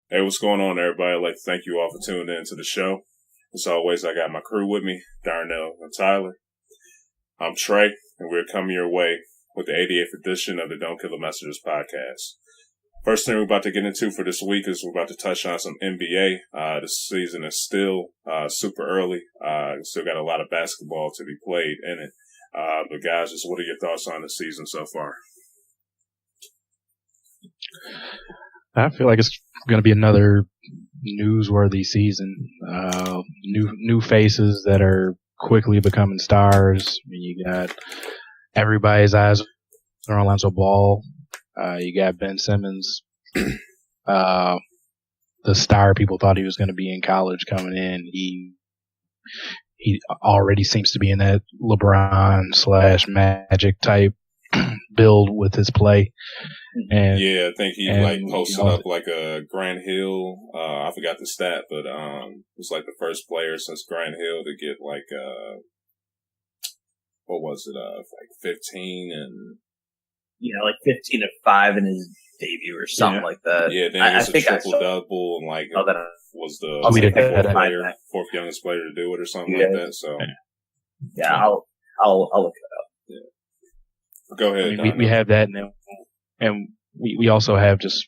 Hey, what's going on, everybody? I'd like to thank you all for tuning in to the show. As always, I got my crew with me, Darnell and Tyler. I'm Trey, and we're coming your way with the 88th edition of the Don't Kill the Messengers podcast. First thing we're about to get into for this week is we're about to touch on some NBA. This season is still super early. Still got a lot of basketball to be played in it. But guys, just what are your thoughts on the season so far? I feel like it's going to be another newsworthy season. New faces that are quickly becoming stars. I mean, you got everybody's eyes on Lonzo Ball. You got Ben Simmons, the star people thought he was going to be in college coming in. He already seems to be in that LeBron/Magic type build with his play. And yeah, I think he posted up like a Grant Hill. I forgot the stat, but it's like the first player since Grant Hill to get like what was it? Like 15 and like 15 and 5 in his debut or something like that. Yeah, then he was a triple double and like was the fourth youngest player to do it or something like that. So yeah, I'll look it up. Yeah. Go ahead. I mean, we have that now. And we also have just,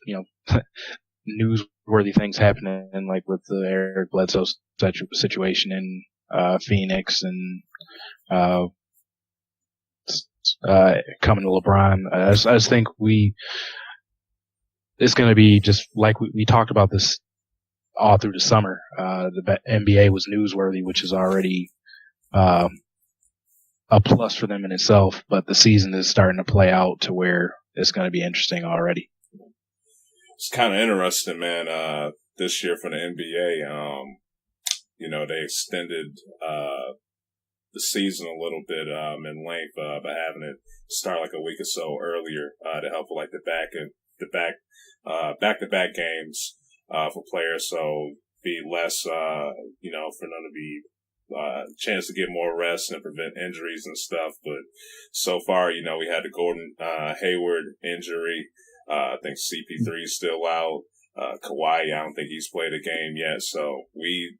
newsworthy things happening, like with the Eric Bledsoe situation in Phoenix and coming to LeBron. I just think it's going to be just like we talked about this all through the summer. The NBA was newsworthy, which is already a plus for them in itself, but the season is starting to play out to where it's going to be interesting already. It's kind of interesting, man. This year for the NBA, they extended the season a little bit in length by having it start like a week or so earlier to help with like the back-to-back games for players, so be less, for them to be chance to get more rest and prevent injuries and stuff. But so far, we had the Gordon Hayward injury. I think CP3 is still out. Kawhi, I don't think he's played a game yet. So we,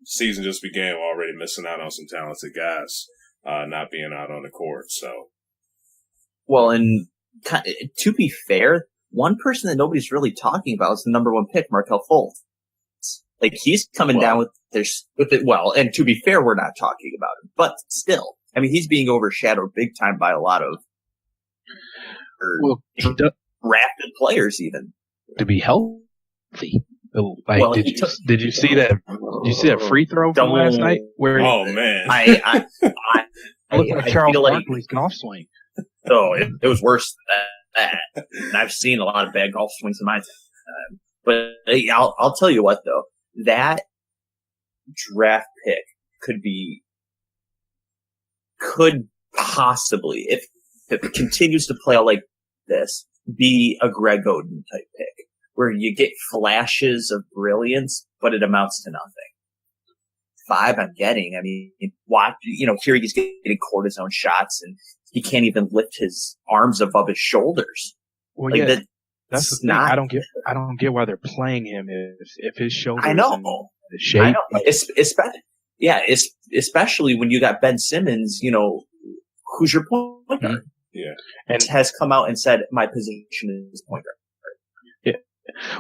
season just began, we're already missing out on some talented guys not being out on the court. So, well, and to be fair, one person that nobody's really talking about is the number one pick, Markelle Fultz. Like, he's coming down with it. Well, and to be fair, we're not talking about him, but still, I mean, he's being overshadowed big time by a lot of drafted players, even to be healthy. Like, did you see that? Did you see that free throw from last night? Where man, I looked like Charles Barkley's golf swing. So it was worse than that. And I've seen a lot of bad golf swings in my time. But I'll tell you what, though. That draft pick could possibly, if it continues to play out like this, be a Greg Oden type pick, where you get flashes of brilliance, but it amounts to nothing. 5 I'm getting. I mean, watch, here he's getting cortisone shots and he can't even lift his arms above his shoulders. Well, like, that's the thing. I don't get why they're playing him if his shoulders. I know. In the shape. I know. Especially when you got Ben Simmons. Who's your point guard? Yeah, and has come out and said my position is point guard. Yeah.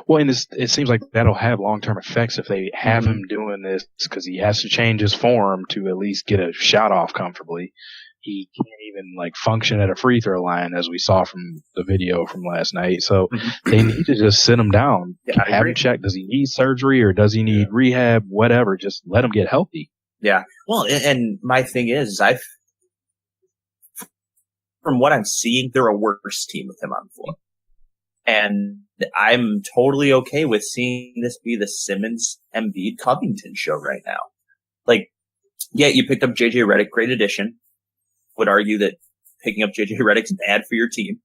Well, and it seems like that'll have long-term effects if they have him doing this because he has to change his form to at least get a shot off comfortably. He can't even function at a free throw line, as we saw from the video from last night. So they need to just sit him down, have him check. Does he need surgery or does he need rehab? Whatever, just let him get healthy. Yeah. Well, and my thing is, from what I'm seeing, they're a worse team with him on the floor, and I'm totally okay with seeing this be the Simmons, Embiid, Covington show right now. Yeah, you picked up JJ Redick, great addition. Would argue that picking up JJ Redick's bad for your team,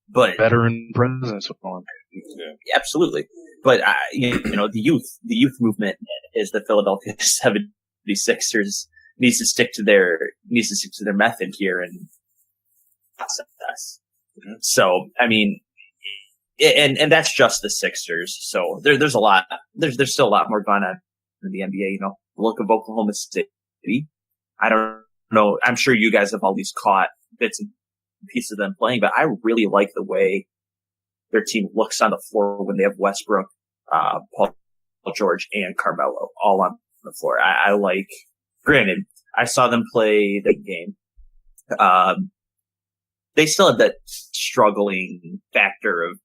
but veteran presence for him. Yeah, absolutely. But the youth movement is the Philadelphia 76ers needs to stick to their method here and process. So, I mean, and that's just the Sixers. So there's a lot. There's still a lot more going on in the NBA. You know, look of Oklahoma City. I don't know. I'm sure you guys have always caught bits and pieces of them playing, but I really like the way their team looks on the floor when they have Westbrook, Paul George, and Carmelo all on the floor. I like. Granted, I saw them play the game. They still have that struggling factor of,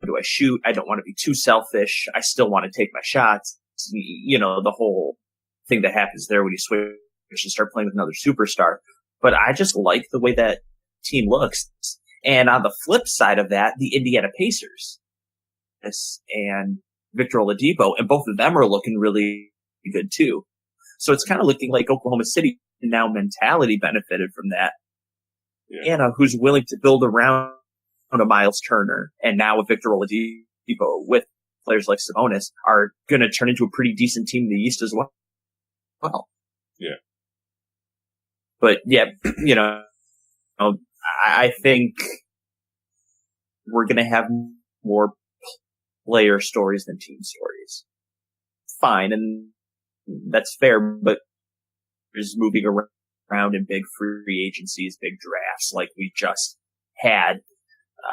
do I shoot? I don't want to be too selfish. I still want to take my shots. You know, the whole thing that happens there when you switch and start playing with another superstar. But I just like the way that team looks. And on the flip side of that, the Indiana Pacers and Victor Oladipo, and both of them are looking really good too. So it's kind of looking like Oklahoma City now mentality benefited from that. Yeah. Anna, who's willing to build around a Miles Turner, and now with Victor Oladipo, with players like Sabonis, are going to turn into a pretty decent team in the East as well. Yeah. But yeah, you know, I think we're going to have more player stories than team stories. Fine, and that's fair, but there's moving around in big free agencies, big drafts like we just had.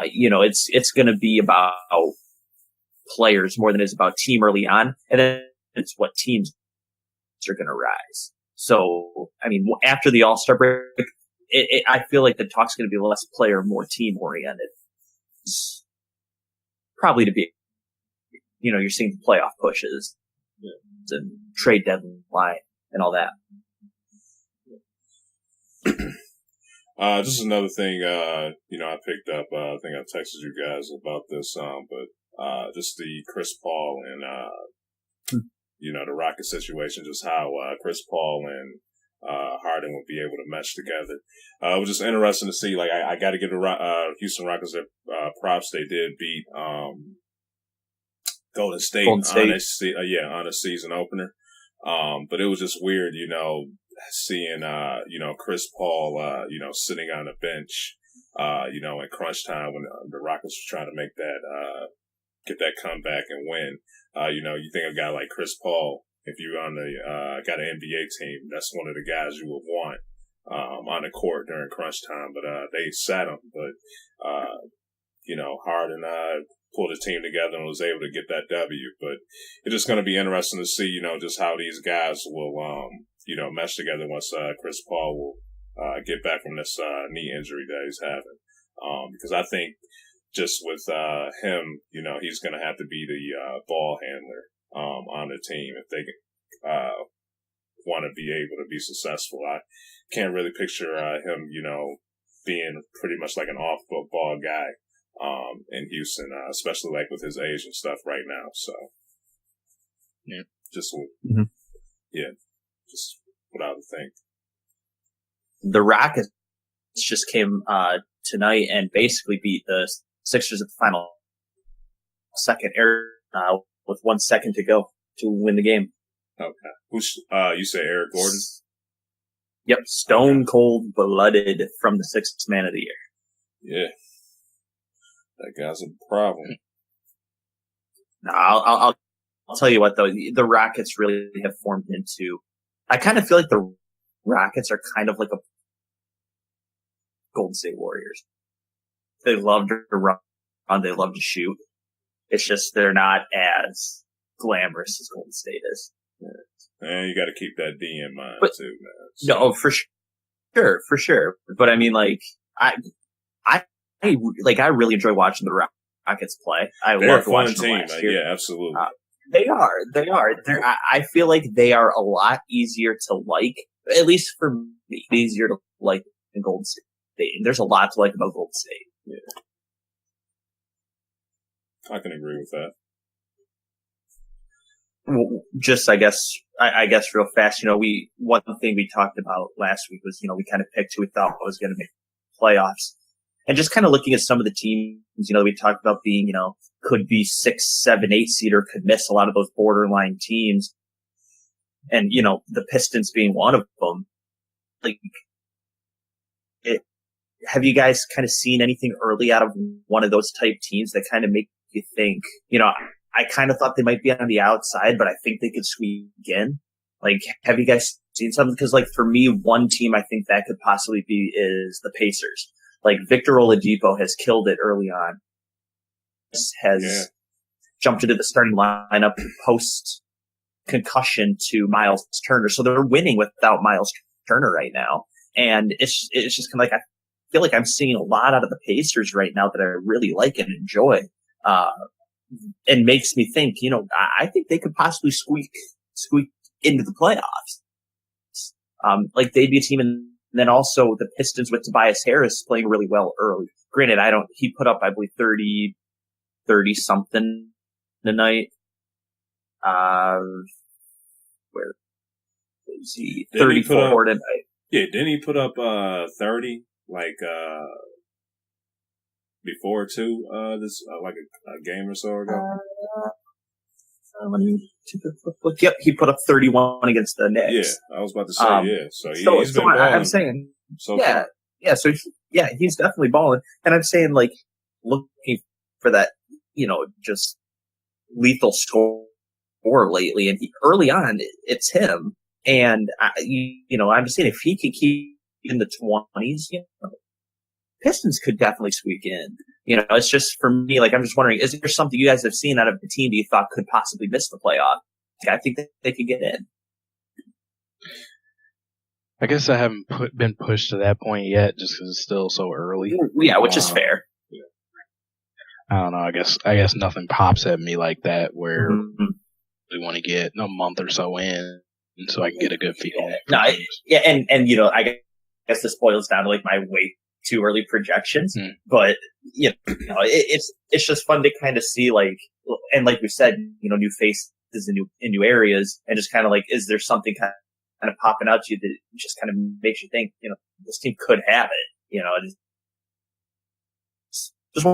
You know, it's going to be about players more than it's about team early on, and then it's what teams are going to rise. So, I mean, after the All-Star break, I feel like the talk's going to be less player, more team oriented. It's probably to be, you know, you're seeing the playoff pushes and trade deadline and all that. Just another thing, you know, I picked up, I think I texted you guys about this, but just the Chris Paul and, you know, the Rocket situation, just how, Chris Paul and, Harden would be able to mesh together. It was just interesting to see, like, I got to give the, Houston Rockets their, props. They did beat, Golden State. On a season opener. But it was just weird, you know, seeing, you know, Chris Paul, you know, sitting on the bench, you know, in crunch time when the Rockets were trying to make that, get that comeback and win. You know, you think a guy like Chris Paul, if you're on the, got an NBA team, that's one of the guys you would want, on the court during crunch time. But, they sat him. But, you know, Harden, pulled a team together and was able to get that W. But it's just going to be interesting to see, you know, just how these guys will, you know, mesh together once, Chris Paul will, get back from this, knee injury that he's having. Because I think just with, him, you know, he's going to have to be the, ball handler, on the team if they, want to be able to be successful. I can't really picture, him, you know, being pretty much like an off-ball guy. In Houston, especially like with his age and stuff right now. So, yeah, just, just what I would think. The Rockets just came, tonight and basically beat the Sixers at the final second with 1 second to go to win the game. Okay. Who's, you say Eric Gordon? Yep. Stone cold blooded from the sixth man of the year. Yeah. That guy's a problem. No, I'll tell you what though, the Rockets really have formed into, I kind of feel like the Rockets are kind of like a Golden State Warriors. They love to run, they love to shoot. It's just they're not as glamorous as Golden State is. And you got to keep that D in mind too, man. So. No, for sure. But I mean, like, I really enjoy watching the Rockets play. They're a fun team. Yeah, absolutely. They are. I feel like they are a lot easier to like, at least for me, easier to like than Golden State. And there's a lot to like about Golden State. Yeah. I can agree with that. Well, just, I guess real fast, you know, one thing we talked about last week was, you know, we kind of picked who we thought was going to make playoffs. And just kind of looking at some of the teams, you know, we talked about being, you know, could be 6, 7, 8 seeder, could miss a lot of those borderline teams. And, you know, the Pistons being one of them. Like, have you guys kind of seen anything early out of one of those type teams that kind of make you think, I kind of thought they might be on the outside, but I think they could squeak in? Like, have you guys seen something? Because, like, for me, one team I think that could possibly be is the Pacers. Like, Victor Oladipo has killed it early on. Has jumped into the starting lineup post concussion to Miles Turner. So they're winning without Miles Turner right now. And it's just kind of like, I feel like I'm seeing a lot out of the Pacers right now that I really like and enjoy. And makes me think, I think they could possibly squeak into the playoffs. Like they'd be a team, and then also the Pistons with Tobias Harris playing really well early. Granted, he put up, I believe, 30 something tonight. Where is he? 34 tonight. Yeah, didn't he put up 30 before too? This like a game or so ago. Let me take a quick look. Yep, he put up 31 against the Knicks. Yeah, I was about to say So he's been balling. I'm saying far. So he's definitely balling. And I'm saying, like, looking for that, just lethal score lately. And early on, it's him. And I'm just saying, if he can keep in the 20s, Pistons could definitely squeak in. It's just, for me, like, I'm just wondering, is there something you guys have seen out of the team that you thought could possibly miss the playoff? I think that they could get in. I guess I haven't been pushed to that point yet, just because it's still so early. Yeah, which is fair. I don't know. I guess nothing pops at me like that where we want to get a month or so in, so I can get a good feel. And I guess this boils down to, like, my way too early projections, but it's just fun to kind of see, like, and like we said, new faces in new areas, and just kind of like, is there something kind of popping out to you that just kind of makes you think, this team could have it, just.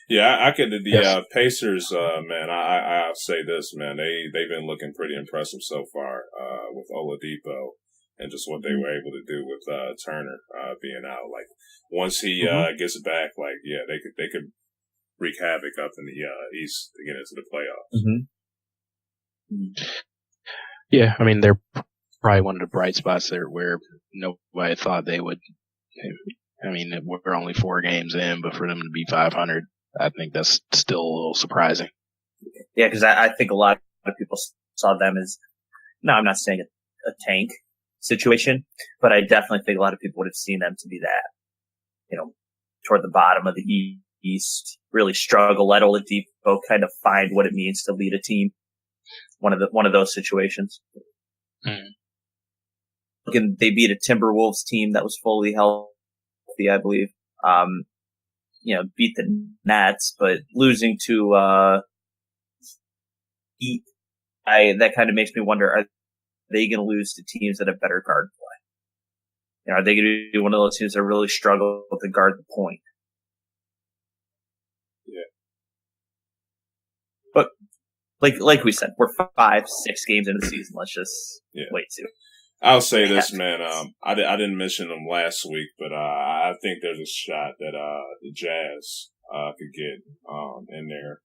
Yeah, I could. The Pacers, man. I'll say this, man. They've been looking pretty impressive so far with Oladipo. And just what they were able to do with Turner being out. Like, once he gets back, like, they could wreak havoc up in the East to get into the playoffs. Yeah, I mean, they're probably one of the bright spots there where nobody thought they would. I mean, we're only 4 games in, but for them to be 500, I think that's still a little surprising. Yeah, because I think a lot of people saw them as, no, I'm not saying a tank situation, but I definitely think a lot of people would have seen them to be that, toward the bottom of the East, really struggle, let Oladipo kind of find what it means to lead a team. One of those situations. Again, they beat a Timberwolves team that was fully healthy, I believe. Beat the Nets, but losing to Heat, that kind of makes me wonder, are they going to lose to teams that have better guard play? Are they going to be one of those teams that really struggle to guard the point? Yeah. But like we said, we're 5-6 games into the season. Let's just wait too. I'll say this, man. I didn't mention them last week, but I think there's a shot that the Jazz could get in there,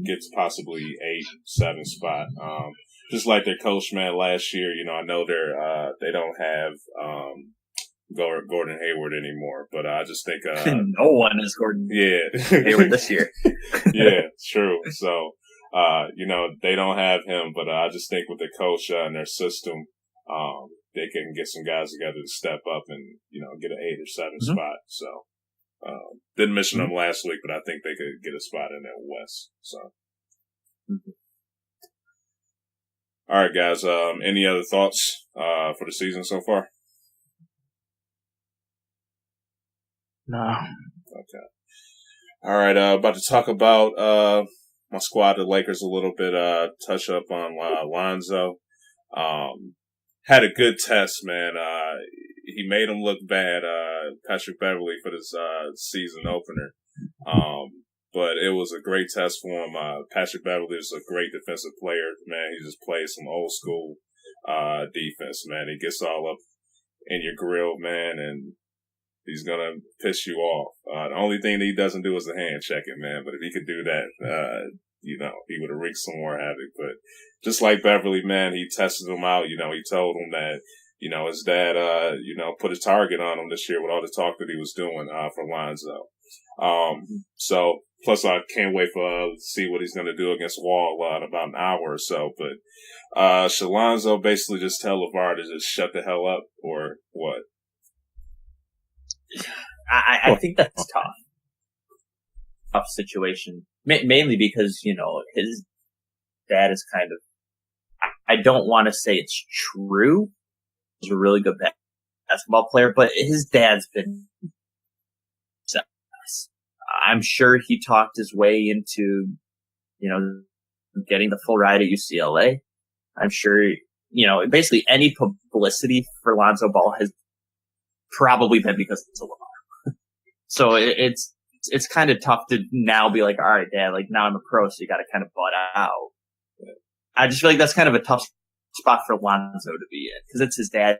gets possibly 8-7 spot. Just like their coach, man, last year, I know they don't have Gordon Hayward anymore, but I just think no one is Gordon Hayward this year. Yeah, true. So they don't have him, but I just think with the coach and their system, they can get some guys together to step up and get an 8 or 7 spot. So didn't mention them last week, but I think they could get a spot in that West. So. All right, guys. Any other thoughts for the season so far? No. Okay. All right. About to talk about my squad, the Lakers, a little bit. Touch up on Lonzo. Had a good test, man. He made him look bad, Patrick Beverley, for this season opener. But it was a great test for him. Patrick Beverley is a great defensive player, man. He just plays some old school defense, man. He gets all up in your grill, man, and he's gonna piss you off. The only thing that he doesn't do is the hand checking, man. But if he could do that, he would have wreaked some more havoc. But just like Beverly, man, he tested him out. He told him that, his dad, put a target on him this year with all the talk that he was doing, for Lonzo. So plus I can't wait for, see what he's going to do against Wall, in about an hour or so. But, should Lonzo basically just tell Lavar to just shut the hell up or what? I think that's tough. Tough situation. Mainly because, his dad is kind of, I don't want to say it's true. He's a really good basketball player, but his dad's been, I'm sure he talked his way into, getting the full ride at UCLA. I'm sure, basically any publicity for Lonzo Ball has probably been because it's a Lavar. So it's kind of tough to now be like, all right, Dad, like now I'm a pro, so you got to kind of butt out. I just feel like that's kind of a tough spot for Lonzo to be in because it's his dad.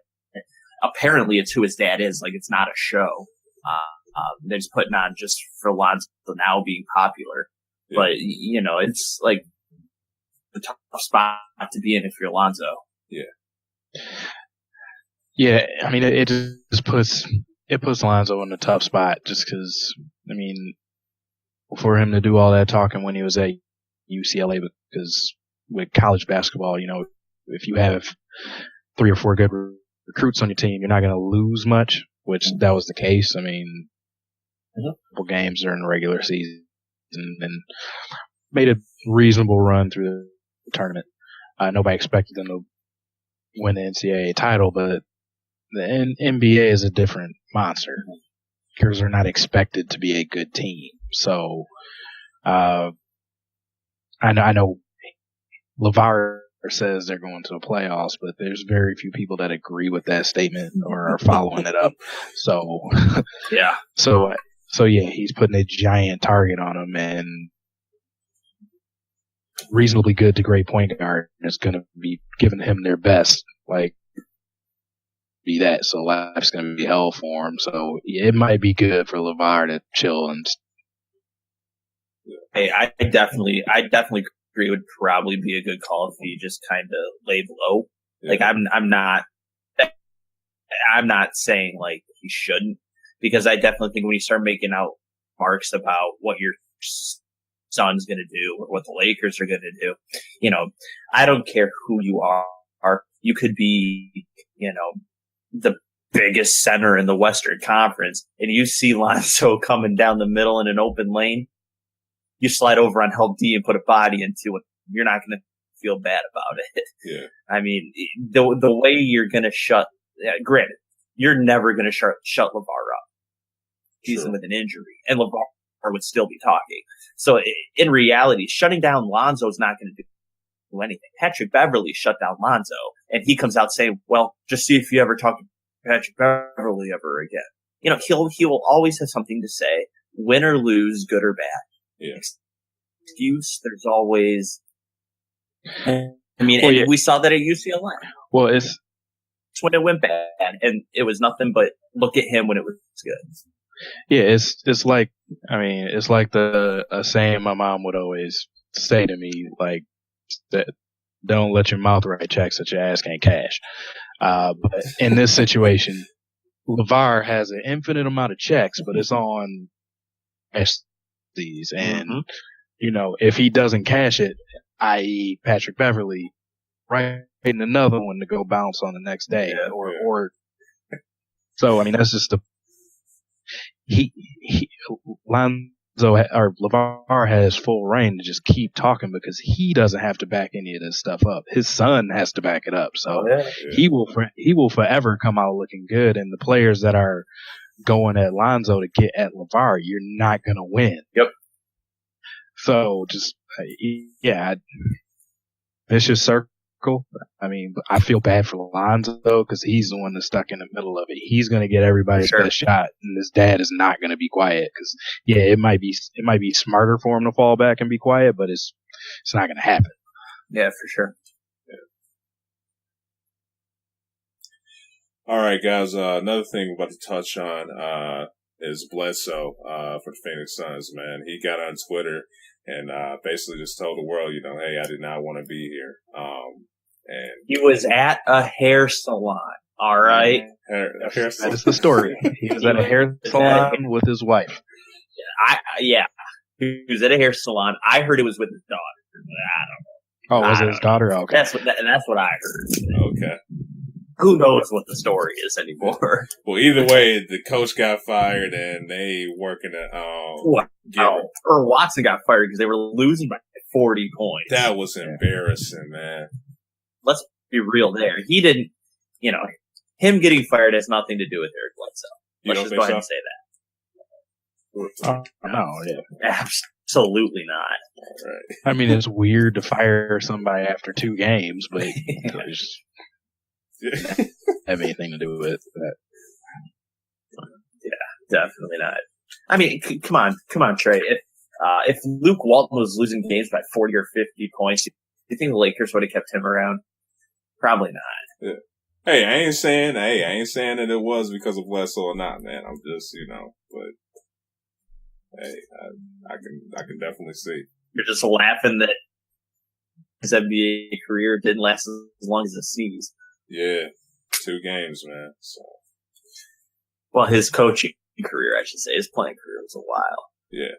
Apparently, it's who his dad is. Like it's not a show. They're just putting on just for Lonzo now being popular. Yeah. But it's like a tough spot to be in if you're Lonzo. Yeah. Yeah, I mean, it just puts Lonzo in a tough spot just because, I mean, for him to do all that talking when he was at UCLA, because with college basketball, if you have 3 or 4 good recruits on your team, you're not going to lose much, which that was the case. I mean, couple games during the regular season and made a reasonable run through the tournament. Nobody expected them to win the NCAA title, but the NBA is a different monster. Lakers are not expected to be a good team. So, I know Lavar says they're going to the playoffs, but there's very few people that agree with that statement or are following it up. So, yeah. So yeah, he's putting a giant target on him, and reasonably good to great point guard is going to be giving him their best. Like, be that. So life's going to be hell for him. So yeah, it might be good for Lavar to chill and. Hey, I definitely agree. It would probably be a good call if he just kind of laid low. Yeah. Like I'm not saying like he shouldn't, because I definitely think when you start making out marks about what your son's going to do or what the Lakers are going to do, I don't care who you are. You could be, the biggest center in the Western Conference, and you see Lonzo coming down the middle in an open lane, you slide over on help D and put a body into it. You're not going to feel bad about it. Yeah. I mean, the way you're going to granted, you're never going to shut Lavar up. He's with an injury, and Lavar would still be talking. So in reality, shutting down Lonzo is not going to do anything. Patrick Beverly shut down Lonzo, and he comes out saying, well, just see if you ever talk to Patrick Beverly ever again. He will always have something to say, win or lose, good or bad. Yeah. Excuse, there's always, and we saw that at UCLA. Well, it's when it went bad, and it was nothing but look at him when it was good. Yeah, it's like, it's like the saying my mom would always say to me, like, that don't let your mouth write checks that your ass can't cash. But in this situation, Lavar has an infinite amount of checks, but it's on SCs. And, if he doesn't cash it, i.e. Patrick Beverly, writing another one to go bounce on the next day. Or so, that's just Lonzo or Lavar has full reign to just keep talking because he doesn't have to back any of this stuff up. His son has to back it up. So he will forever come out looking good. And the players that are going at Lonzo to get at Lavar, you're not going to win. Yep. So just, vicious circle. I feel bad for Lonzo because he's the one that's stuck in the middle of it. He's going to get everybody's best shot, and his dad is not going to be quiet because, it might be smarter for him to fall back and be quiet, but it's not going to happen. Yeah, for sure. All right, guys. Another thing we're about to touch on is Bledsoe for the Phoenix Suns. Man, he got on Twitter and basically just told the world, hey, I did not want to be here. And he was at a hair salon. All right, hair salon. That is the story. He was at a hair salon with his wife. Yeah, he was at a hair salon. I heard it was with his daughter. I don't know. Oh, was it his daughter? Okay, that's what I heard. Okay. Who knows what the story is anymore? Well, either way, the coach got fired, and they working at or Watson got fired because they were losing by 40 points. That was embarrassing, man. Let's be real there. He didn't, him getting fired has nothing to do with Eric Bledsoe. Let's just go ahead and say that. No, yeah. Absolutely not. Right. I mean, it's weird to fire somebody after 2 games, but it's have anything to do with that. Yeah, definitely not. I mean, come on, Trey. If Luke Walton was losing games by 40 or 50 points, do you think the Lakers would have kept him around? Probably not. Yeah. Hey, I ain't saying that it was because of Bledsoe or not, man. I'm just, but hey, I can definitely see. You're just laughing that his NBA career didn't last as long as the season. Yeah, 2 games, man. So. Well, his coaching career, I should say, his playing career was a while. Yeah.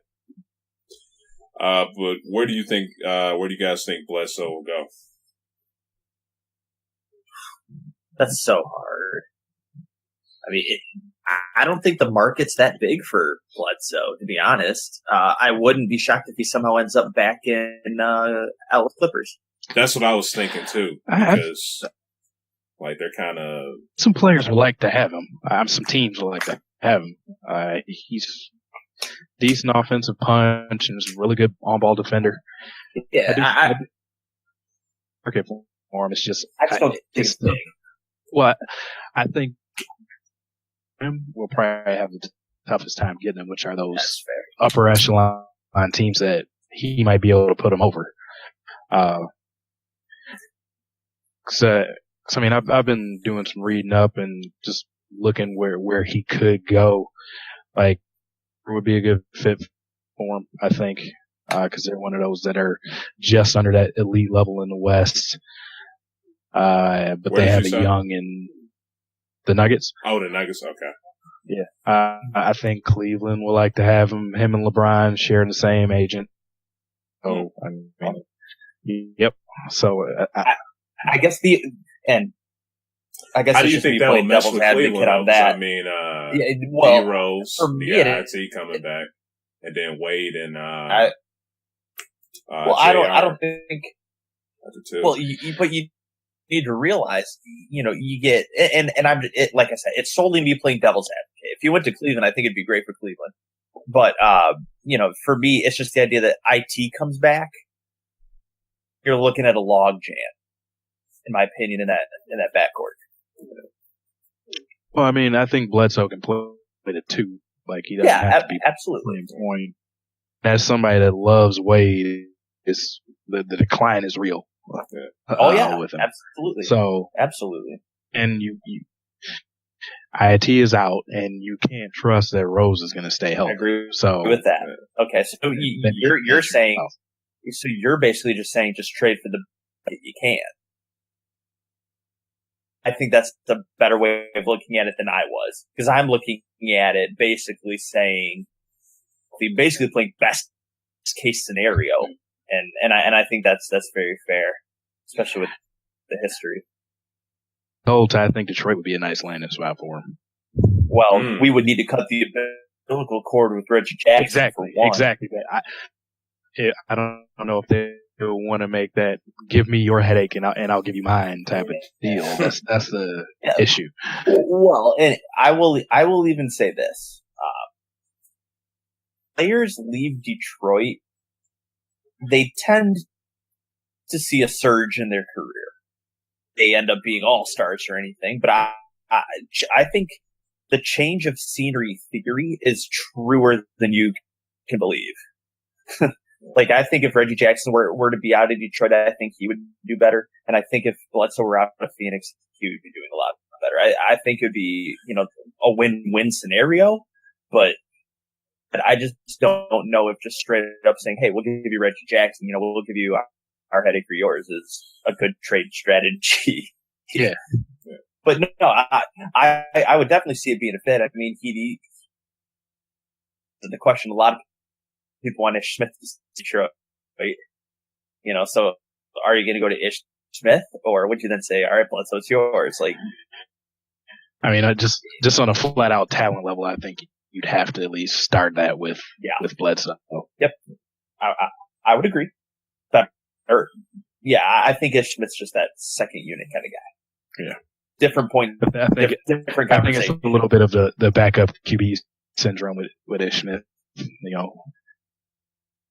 But where do you guys think Bledsoe will go? That's so hard. I mean, I don't think the market's that big for Bledsoe, to be honest. I wouldn't be shocked if he somehow ends up back in LA Clippers. That's what I was thinking too, because they're kind of some players would like to have him. Some teams would like to have him. He's decent offensive punch and is a really good on-ball defender. Yeah, okay for him. It's just I just don't think it's big. Well, I think we'll probably have the toughest time getting him, which are those upper echelon teams that he might be able to put him over. I mean, I've been doing some reading up and just looking where he could go. Like, it would be a good fit for him, I think, because they're one of those that are just under that elite level in the West. But they have a young in the Nuggets. Oh, the Nuggets, okay. Yeah. I think Cleveland will like to have him. Him and LeBron sharing the same agent. So, I mean, yep. So, I guess how do you think that will mess with Cleveland? On that. I mean, D-Rose, IT coming back, and then Wade and I don't think. Well, but you need to realize, you get like I said, it's solely me playing devil's advocate. If you went to Cleveland, I think it'd be great for Cleveland. But for me, it's just the idea that IT comes back. You're looking at a log jam, in my opinion, in that backcourt. Well, I mean, I think Bledsoe can play the 2. Like, he doesn't have to be absolutely. Point. As somebody that loves Wade, the decline is real. With him. Absolutely. So absolutely. And IT is out, and you can't trust that Rose is going to stay healthy. I agree so with that. Okay, so you're saying, so you're basically just saying just trade for the you can. I think that's the better way of looking at it than I was, because I'm looking at it basically saying, basically playing best case scenario, and I think that's very fair, especially with the history. The whole time, I think Detroit would be a nice landing spot for him. Well, we would need to cut the umbilical cord with Reggie Jackson. Exactly. I don't know if they want to make that give me your headache and I'll give you mine type of deal. That's the issue. Well, and I will even say this: players leave Detroit, they tend to see a surge in their career. They end up being all-stars or anything, but I think the change of scenery theory is truer than you can believe. Like, I think if Reggie Jackson were to be out of Detroit, I think he would do better. And I think if Bledsoe were out of Phoenix, he would be doing a lot better. I think it would be, a win-win scenario, but I just don't know if just straight up saying, hey, we'll give you Reggie Jackson, we'll give you our headache for yours is a good trade strategy. Yeah. But no, I would definitely see it being a fit. I mean, the question a lot of people want Ish Smith to show up, right? So are you going to go to Ish Smith, or would you then say, all right, Bledsoe, it's yours? Like, I mean, just on a flat out talent level, I think you'd have to at least start that with Bledsoe. Yep, I would agree. I think Ish Smith's just that second unit kind of guy. Yeah, different point. Different conversation. I think it's a little bit of the backup QB syndrome with Ish Smith.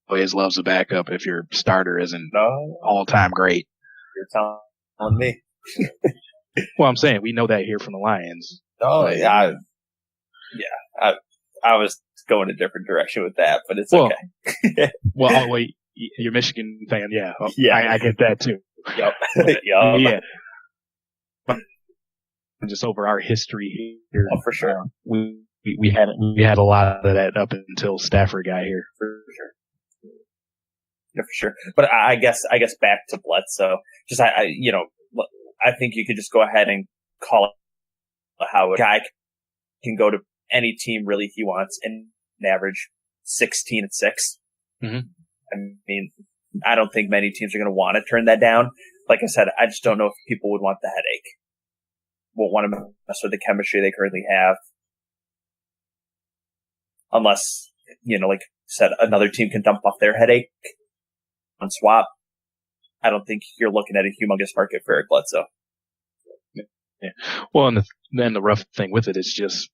Always loves a backup if your starter isn't all time great. You're telling me. Well, I'm saying we know that here from the Lions. Oh, yeah. I was going a different direction with that, but it's okay. Well, wait, you're a Michigan fan, yeah. I get that too. Yep. Yeah. But just over our history here. Oh, for sure. We had a lot of that up until Stafford got here. For sure. Yeah, for sure. But I guess back to Bledsoe. Just I think you could just go ahead and call it how a guy can go to any team really he wants and average 16 and 6. Mm-hmm. I mean, I don't think many teams are going to want to turn that down. Like I said, I just don't know if people would want the headache. Won't want to mess with the chemistry they currently have. Unless, like I said, another team can dump off their headache on swap. I don't think you're looking at a humongous market for Eric Bledsoe. Yeah. Well, and then the rough thing with it is just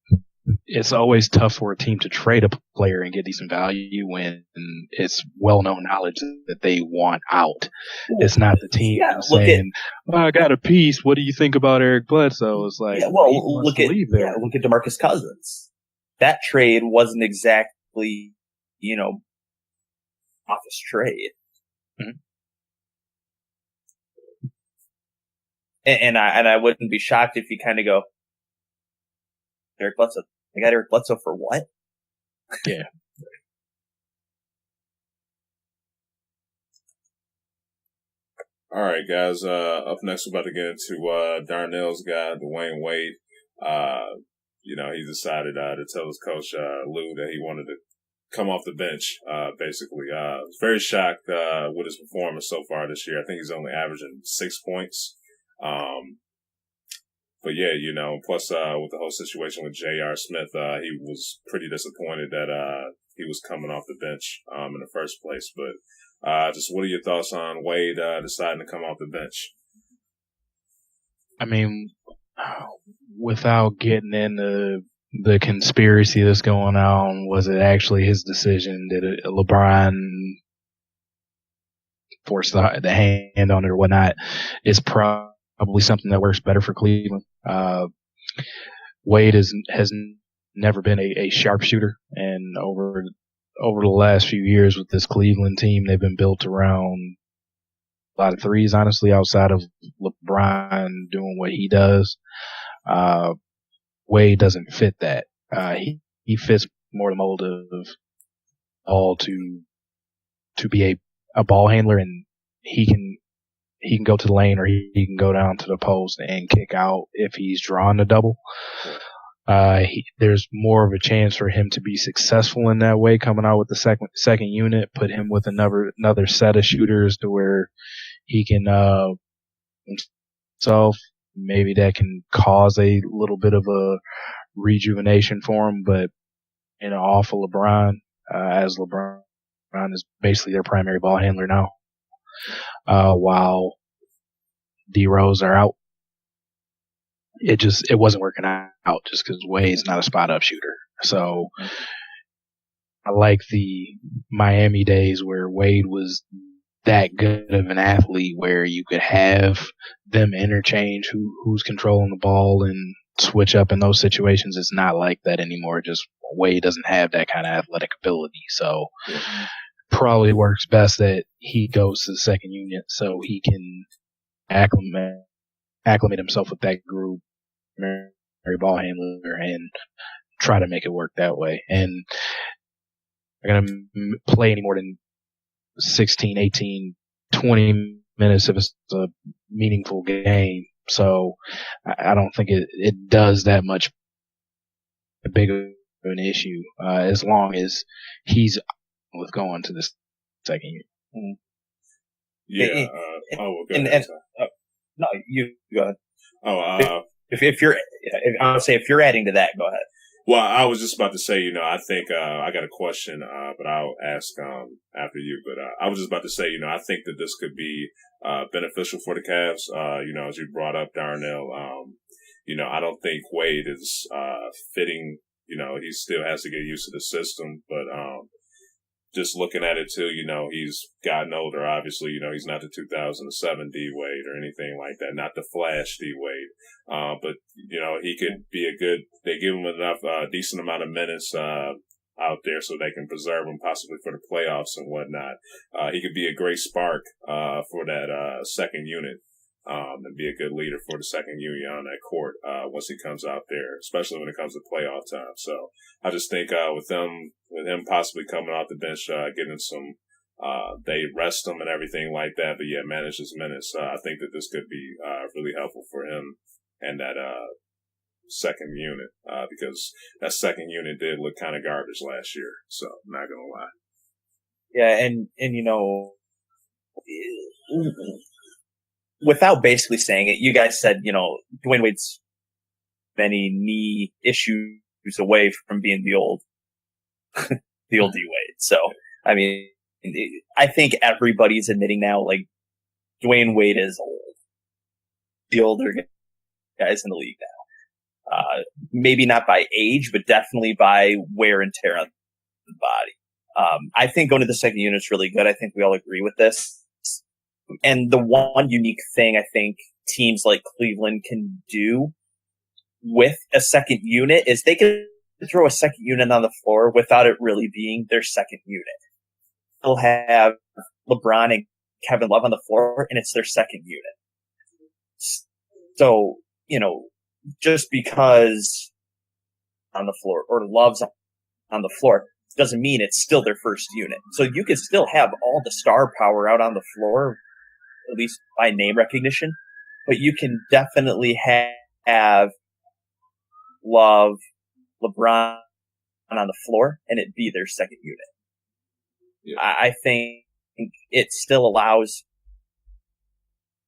it's always tough for a team to trade a player and get decent value when it's well-known knowledge that they want out. It's not the team saying, I got a piece. What do you think about Eric Bledsoe? It's like, look at DeMarcus Cousins. That trade wasn't exactly, office trade. Mm-hmm. And I wouldn't be shocked if you kind of go, Eric Bledsoe. I got Eric Bledsoe for what? Yeah. All right, guys. Up next, we're about to get into Darnell's guy, Dwayne Wade. He decided to tell his coach Lou that he wanted to come off the bench. Basically, was very shocked with his performance so far this year. I think he's only averaging 6 points. But yeah, plus with the whole situation with J.R. Smith, he was pretty disappointed that he was coming off the bench in the first place. But just what are your thoughts on Wade deciding to come off the bench? I mean, without getting into the conspiracy that's going on, was it actually his decision? Did LeBron force the hand on it or whatnot? It's probably something that works better for Cleveland. Wade has never been a sharpshooter, and over the last few years with this Cleveland team, they've been built around a lot of threes, honestly, outside of LeBron doing what he does. Wade doesn't fit that. He fits more the mold of all to be a ball handler, and he can go to the lane or he can go down to the post and kick out if he's drawn the double. There's more of a chance for him to be successful in that way coming out with the second unit, put him with another set of shooters to where he can himself. Maybe that can cause a little bit of a rejuvenation for him, but off of LeBron, as LeBron is basically their primary ball handler now. While D-Rose are out, it wasn't working out just because Wade's not a spot up shooter. So I like the Miami days where Wade was that good of an athlete where you could have them interchange who's controlling the ball and switch up in those situations. It's not like that anymore. Just Wade doesn't have that kind of athletic ability. So probably works best that he goes to the second unit so he can acclimate himself with that group primary ball handler and try to make it work that way. And they're going to play any more than 16, 18, 20 minutes if it's a meaningful game. So I don't think it does that much big of an issue as long as he's with going to the second year. Yeah. Go ahead. No, you go ahead. I would say if you're adding to that, go ahead. Well, I was just about to say, I think I got a question, but I'll ask after you. But I was just about to say, I think that this could be beneficial for the Cavs. As you brought up, Darnell, I don't think Wade is fitting. He still has to get used to the system. But just looking at it too, he's gotten older. Obviously, he's not the 2007 D Wade or anything like that. Not the Flash D Wade. But he could be they give him enough, decent amount of minutes, out there so they can preserve him possibly for the playoffs and whatnot. He could be a great spark, for that, second unit, and be a good leader for the second unit on that court, once he comes out there, especially when it comes to playoff time. So I just think, with him possibly coming off the bench, getting some, they rest him and everything like that, but yeah, manage his minutes. I think that this could be, really helpful for him and that, second unit, because that second unit did look kind of garbage last year. So I'm not going to lie. Yeah. And, without basically saying it, you guys said, Dwayne Wade's many knee issues away from being the old D Wade. So, I mean, I think everybody's admitting now, like, Dwayne Wade is old. The older guys in the league now. Maybe not by age, but definitely by wear and tear on the body. I think going to the second unit is really good. I think we all agree with this. And the one unique thing I think teams like Cleveland can do with a second unit is they can throw a second unit on the floor without it really being their second unit. They'll have LeBron and Kevin Love on the floor, and it's their second unit. So, just because on the floor or Love's on the floor doesn't mean it's still their first unit. So you can still have all the star power out on the floor, at least by name recognition, but you can definitely have Love, LeBron on the floor and it be their second unit. Yeah. I think it still allows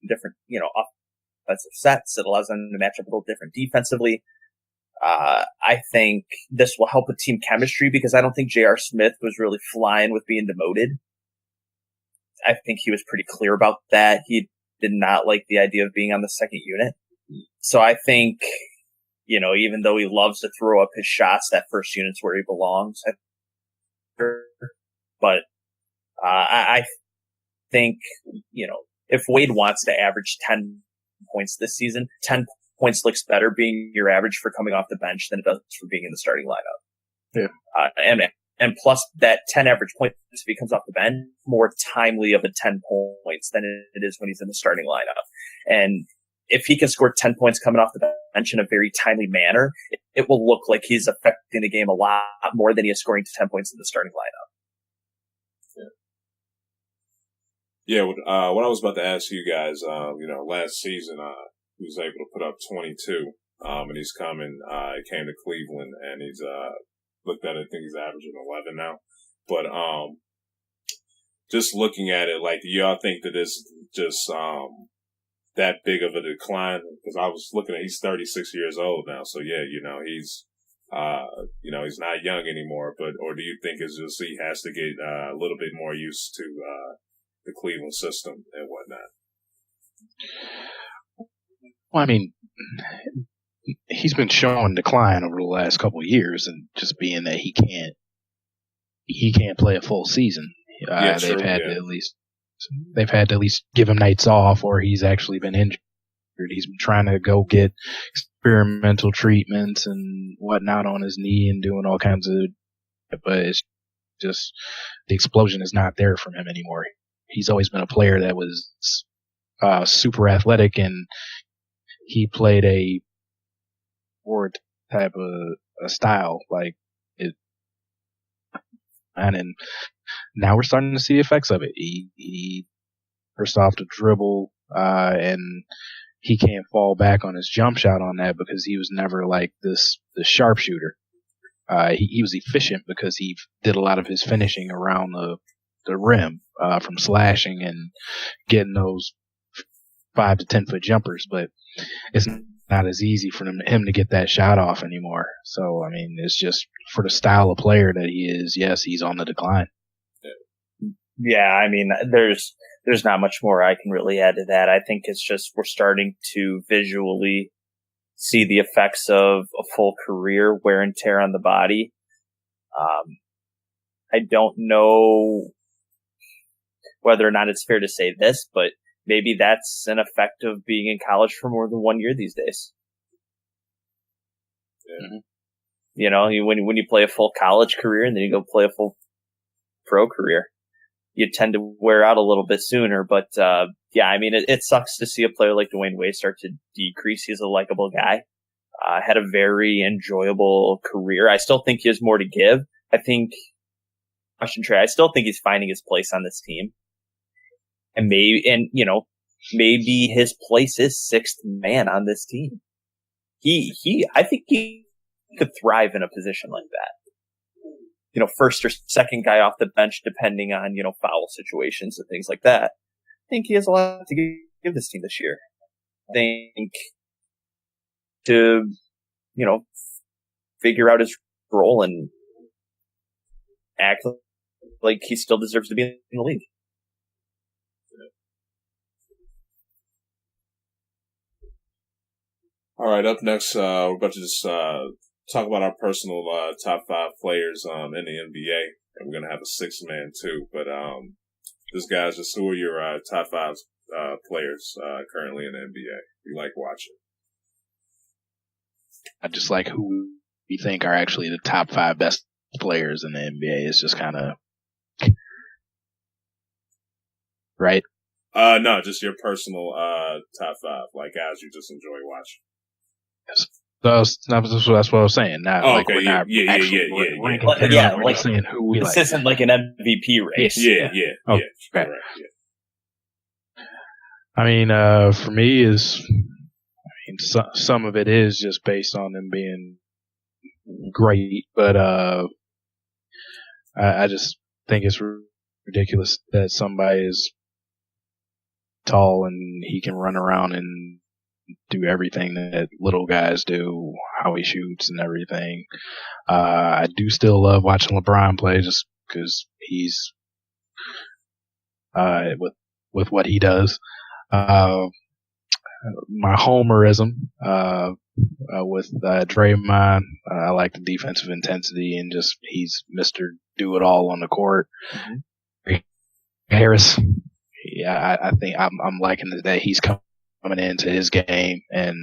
different, offensive sets. It allows them to match up a little different defensively. I think this will help with team chemistry because I don't think J.R. Smith was really flying with being demoted. I think he was pretty clear about that. He did not like the idea of being on the second unit. So I think, even though he loves to throw up his shots, that first unit's where he belongs. But I think, if Wade wants to average 10 points this season, 10 points looks better being your average for coming off the bench than it does for being in the starting lineup. Yeah. And plus that 10 average points if he comes off the bench, more timely of a 10 points than it is when he's in the starting lineup. And if he can score 10 points coming off the bench in a very timely manner, it will look like he's affecting the game a lot more than he is scoring 10 points in the starting lineup. Yeah, what I was about to ask you guys, last season, he was able to put up 22, and he's he came to Cleveland, and he's, looked at it, I think he's averaging 11 now. But, just looking at it, like, do y'all think that it's just, that big of a decline? Because I was looking at, he's 36 years old now, so yeah, he's, he's not young anymore, or do you think it's just he has to get, a little bit more used to, the Cleveland system and whatnot? Well, I mean, he's been showing decline over the last couple of years, and just being that he can't play a full season. They've had to at least give him nights off, or he's actually been injured. He's been trying to go get experimental treatments and whatnot on his knee and doing all kinds of, but it's just the explosion is not there from him anymore. He's always been a player that was super athletic, and he played a forward type of a style. Like it, and now we're starting to see effects of it. He first off the dribble, and he can't fall back on his jump shot on that because he was never like the sharpshooter. He was efficient because he did a lot of his finishing around the rim, from slashing and getting those 5 to 10 foot jumpers, but it's not as easy for him to get that shot off anymore. So, I mean, it's just for the style of player that he is, yes, he's on the decline. Yeah, I mean, there's not much more I can really add to that. I think it's just we're starting to visually see the effects of a full career wear and tear on the body. I don't know whether or not it's fair to say this, but maybe that's an effect of being in college for more than 1 year these days. Yeah. You know, when you play a full college career and then you go play a full pro career, you tend to wear out a little bit sooner. But yeah, I mean, it sucks to see a player like Dwayne Wade start to decrease. He's a likable guy. Had a very enjoyable career. I still think he has more to give. I still think he's finding his place on this team. And maybe his place is sixth man on this team. I think he could thrive in a position like that. You know, first or second guy off the bench, depending on, foul situations and things like that. I think he has a lot to give this team this year. I think to, figure out his role and act like he still deserves to be in the league. All right, up next, we're about to just talk about our personal top 5 players in the NBA, and we're gonna have a 6-man too. But this guys, just who are your top 5 players currently in the NBA you like watching? I just like who we think are actually the top 5 best players in the NBA. It's just kind of right. No, just your personal top 5, like guys you just enjoy watching. That's what I was saying. Not like okay, we're not ranking yeah, like saying who we this like. isn't like an MVP race. Yeah. Okay. Correct, yeah. I mean, for me some of it is just based on them being great, but I just think it's ridiculous that somebody is tall and he can run around and do everything that little guys do, how he shoots and everything. I do still love watching LeBron play just because he's with what he does. My homerism with Draymond, I like the defensive intensity and just he's Mr. Do It All on the court. Mm-hmm. Harris, yeah, I think I'm liking that he's coming into his game and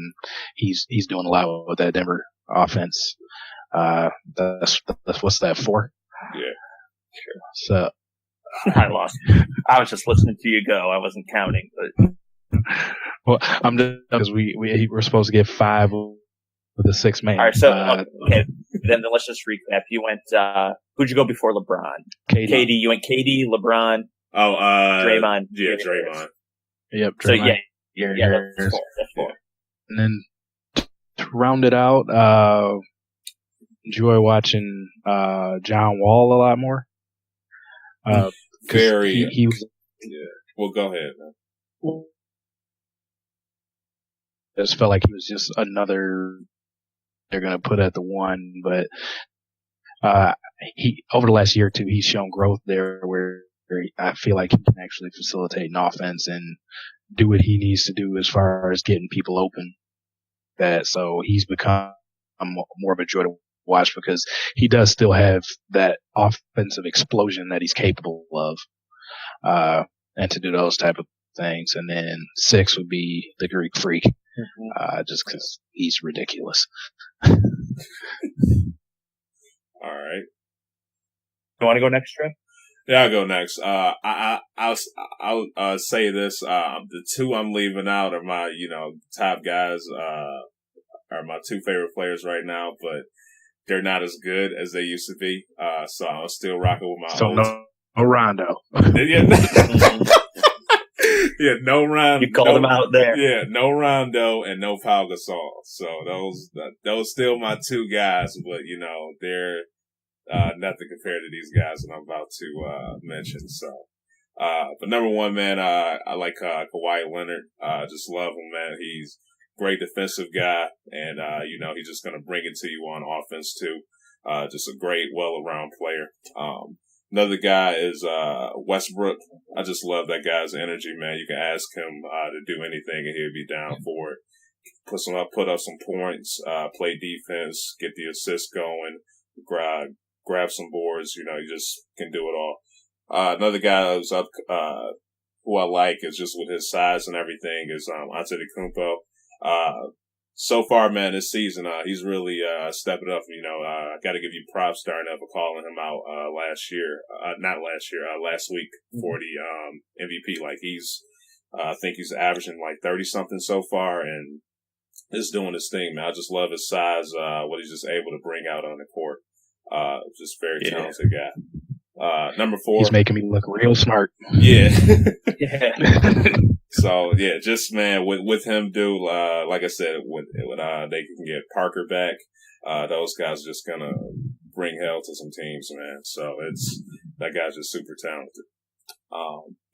he's doing a lot with that Denver offense. That's what's that, 4? Yeah, sure. So I lost. I was just listening to you go. I wasn't counting, but. Well, I'm just because we're supposed to get 5 with a 6-man. All right, so okay, then let's just recap. You went. Who'd you go before LeBron? KD. You went KD, LeBron. Oh, Draymond. Yeah, Draymond. Yep. Draymond. So yeah, that's 4. And then to round it out, enjoy watching John Wall a lot more. Very. He was. Yeah. Well, go ahead. I just felt like he was just another they're going to put at the 1, but he over the last year or 2 he's shown growth there where I feel like he can actually facilitate an offense and do what he needs to do as far as getting people open. So he's become more of a joy to watch because he does still have that offensive explosion that he's capable of, and to do those type of things. And then 6 would be the Greek Freak. Just because he's ridiculous. All right. You want to go next, Trey? Yeah, I'll go next. I'll say this. The 2 I'm leaving out are my, top guys. are my two favorite players right now, but they're not as good as they used to be. So I'm still rocking with my So no Rondo. Yeah. Yeah, no Rondo. You called him out there. Yeah, no Rondo and no Pau Gasol. So those still my two guys, but they're nothing compared to these guys that I'm about to mention. So, but number one, man, I like Kawhi Leonard. Just love him, man. He's a great defensive guy, and he's just gonna bring it to you on offense too. Just a great, well-around player. Another guy is Westbrook. I just love that guy's energy, man. You can ask him to do anything, and he'll be down for it. Put up some points, play defense, get the assist going, grab some boards. You just can do it all. Another guy who's up, who I like is just with his size and everything is Antetokounmpo. So far, man, this season, he's really stepping up. I got to give you props, Darnell, for calling him out last week for the MVP. Like I think he's averaging like 30-something so far, and is doing his thing, man. I just love his size, what he's just able to bring out on the court. Just very talented guy. Number 4. He's making me look real smart. Yeah. So yeah, just man, with him, dude. Like I said, when they can get Parker back, those guys are just gonna bring hell to some teams, man. So that guy's just super talented.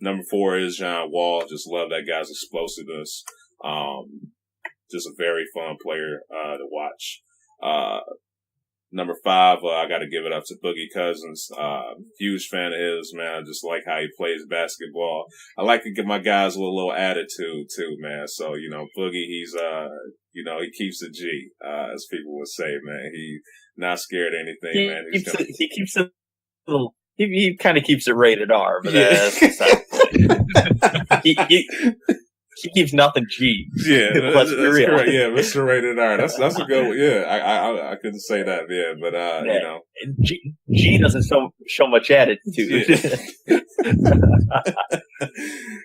Number 4 is John Wall. Just love that guy's explosiveness. Just a very fun player to watch. Number 5, I got to give it up to Boogie Cousins. Huge fan of his, man. I just like how he plays basketball. I like to give my guys with a little attitude too, man. So, Boogie, he's, he keeps it G, as people would say, man. He not scared of anything, man. He kind of keeps it rated R, but he keeps nothing G. Yeah, that's correct. Yeah, Mr. Rated R. That's a good one. Yeah, I couldn't say that. Yeah, but G doesn't show much attitude.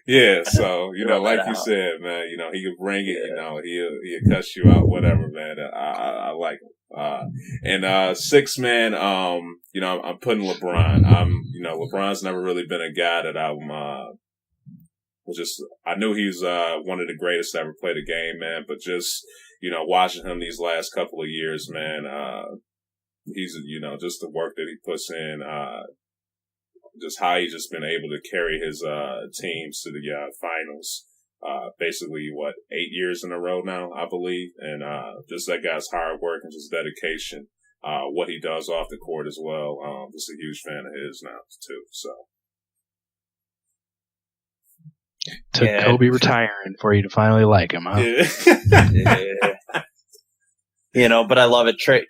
Yeah, so like you said, man, he can bring it. He'll cuss you out, whatever, man. I like him. And 6, man, I'm putting LeBron. LeBron's never really been a guy that I knew he was one of the greatest to ever play the game, man. But just watching him these last couple of years, man, he's just the work that he puts in, just how he's just been able to carry his teams to the finals. Basically, 8 years in a row now, I believe, and just that guy's hard work and just dedication. What he does off the court as well. Just a huge fan of his now too. So. Kobe retiring for you to finally like him, huh? Yeah. But I love it. Trey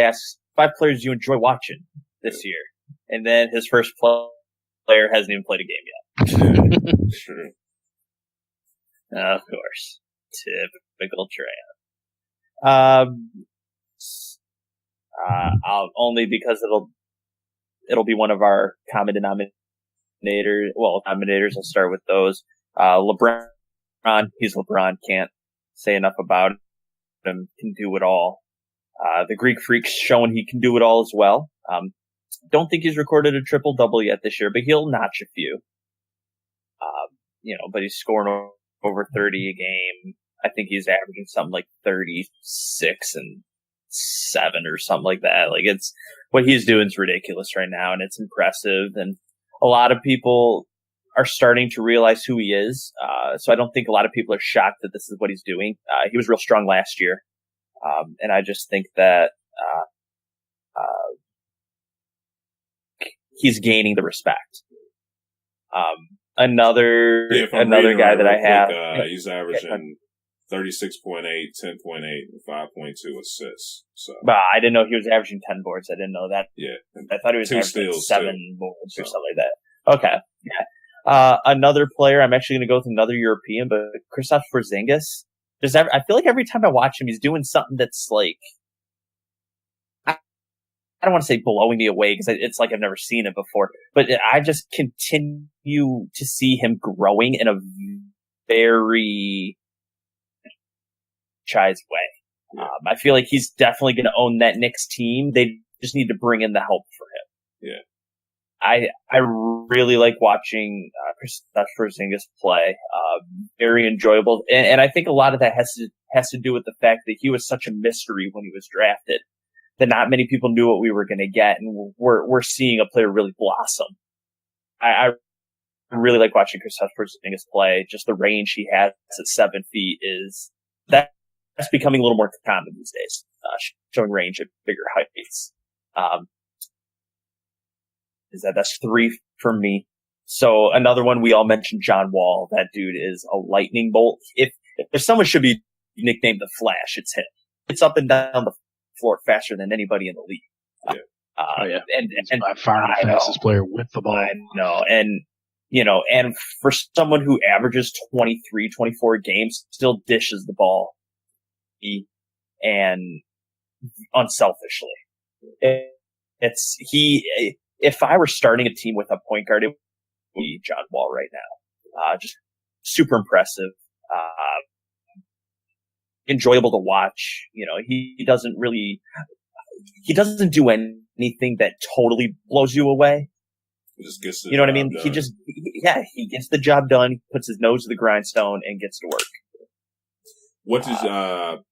asks 5 players you enjoy watching this year, and then his first player hasn't even played a game yet. True. Of course, typical Trey. Only because it'll be one of our common denominators. Nominators. I'll start with those. LeBron. He's LeBron. Can't say enough about him. Can do it all. The Greek Freak's showing he can do it all as well. Don't think he's recorded a triple-double yet this year, but he'll notch a few. But he's scoring over 30 a game. I think he's averaging something like 36 and 7 or something like that. Like what he's doing is ridiculous right now, and it's impressive. And a lot of people are starting to realize who he is. So I don't think a lot of people are shocked that this is what he's doing. He was real strong last year. And I just think that he's gaining the respect. Another guy that I have. He's averaging 36.8, 10.8, and 5.2 assists. So, but I didn't know he was averaging 10 boards. I didn't know that. Yeah, I thought he was averaging 7 boards or something like that. Okay, yeah. Another player. I'm actually going to go with another European, but Kristaps Porzingis. I feel like every time I watch him, he's doing something that's like, I don't want to say blowing me away because it's like I've never seen it before, but I just continue to see him growing in a very way. Yeah. I feel like he's definitely going to own that Knicks team. They just need to bring in the help for him. Yeah. I really like watching Kristaps Porzingis play. Very enjoyable, and I think a lot of that has to do with the fact that he was such a mystery when he was drafted that not many people knew what we were going to get, and we're seeing a player really blossom. I really like watching Kristaps Porzingis play. Just the range he has at 7 feet that's becoming a little more common these days. Showing range at bigger heights. That's 3 for me. So another one we all mentioned, John Wall. That dude is a lightning bolt. If someone should be nicknamed the Flash, it's him. It's up and down the floor faster than anybody in the league. Yeah. And by far the fastest player with the ball. I know. And for someone who averages 23, 24 games, still dishes the ball and unselfishly. If I were starting a team with a point guard, it would be John Wall right now. Just super impressive. Enjoyable to watch. He doesn't do anything that totally blows you away. He just gets you know what I mean? Done. He gets the job done, puts his nose to the grindstone, and gets to work. What did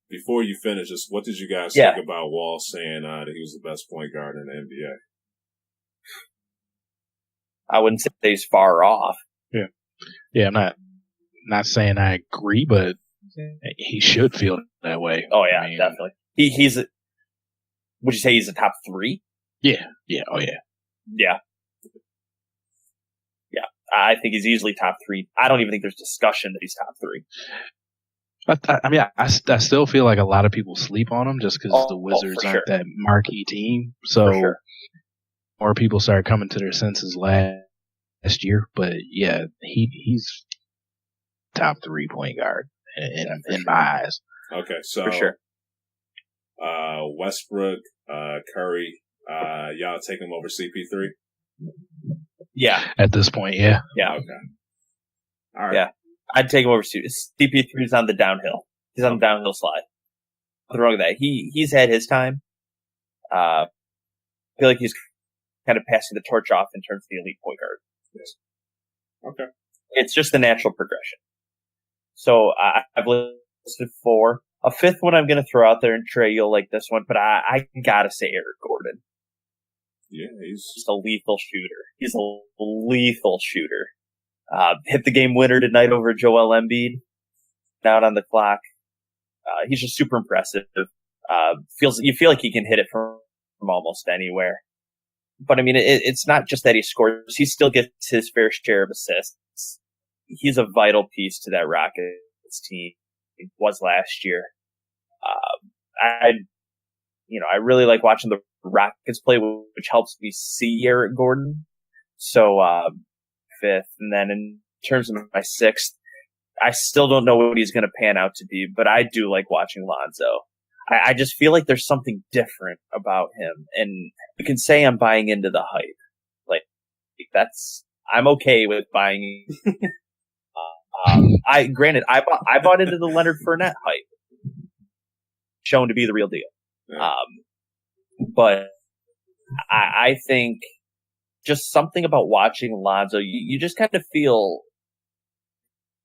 before you finish this? What did you guys think about Wall saying that he was the best point guard in the NBA? I wouldn't say he's far off. Yeah. I'm not saying I agree, but he should feel that way. Oh yeah, definitely. He's. Would you say he's a top 3? Yeah. Oh yeah. Yeah. I think he's easily top 3. I don't even think there's discussion that he's top 3. But I still feel like a lot of people sleep on him just because the Wizards aren't that marquee team. So more people started coming to their senses last year. But yeah, he's top 3 point guard in my eyes. Okay, so for sure. Westbrook, Curry, y'all take him over CP3? Yeah. At this point, yeah. Yeah. Okay. All right. Yeah. I'd take him over CP3 is on the downhill. He's on the downhill slide. Nothing wrong with that. He's had his time. I feel like he's kind of passing the torch off in terms of the elite point guard. Yes. Okay. It's just the natural progression. So I've listed 4. A 5th one I'm going to throw out there, and Trey, you'll like this one, but I gotta say Eric Gordon. Yeah, he's just a lethal shooter. He's a lethal shooter. Hit the game winner tonight over Joel Embiid. Out on the clock. He's just super impressive. You feel like he can hit it from almost anywhere. But I mean, it's not just that he scores. He still gets his fair share of assists. He's a vital piece to that Rockets team. He was last year. I really like watching the Rockets play, which helps me see Eric Gordon. So, 5th. And then in terms of my 6th, I still don't know what he's going to pan out to be, but I do like watching Lonzo. I just feel like there's something different about him. And you can say I'm buying into the hype. I'm okay with buying. I bought into the Leonard Fournette hype. Shown to be the real deal. Yeah. But I think just something about watching Lonzo, you just kind of feel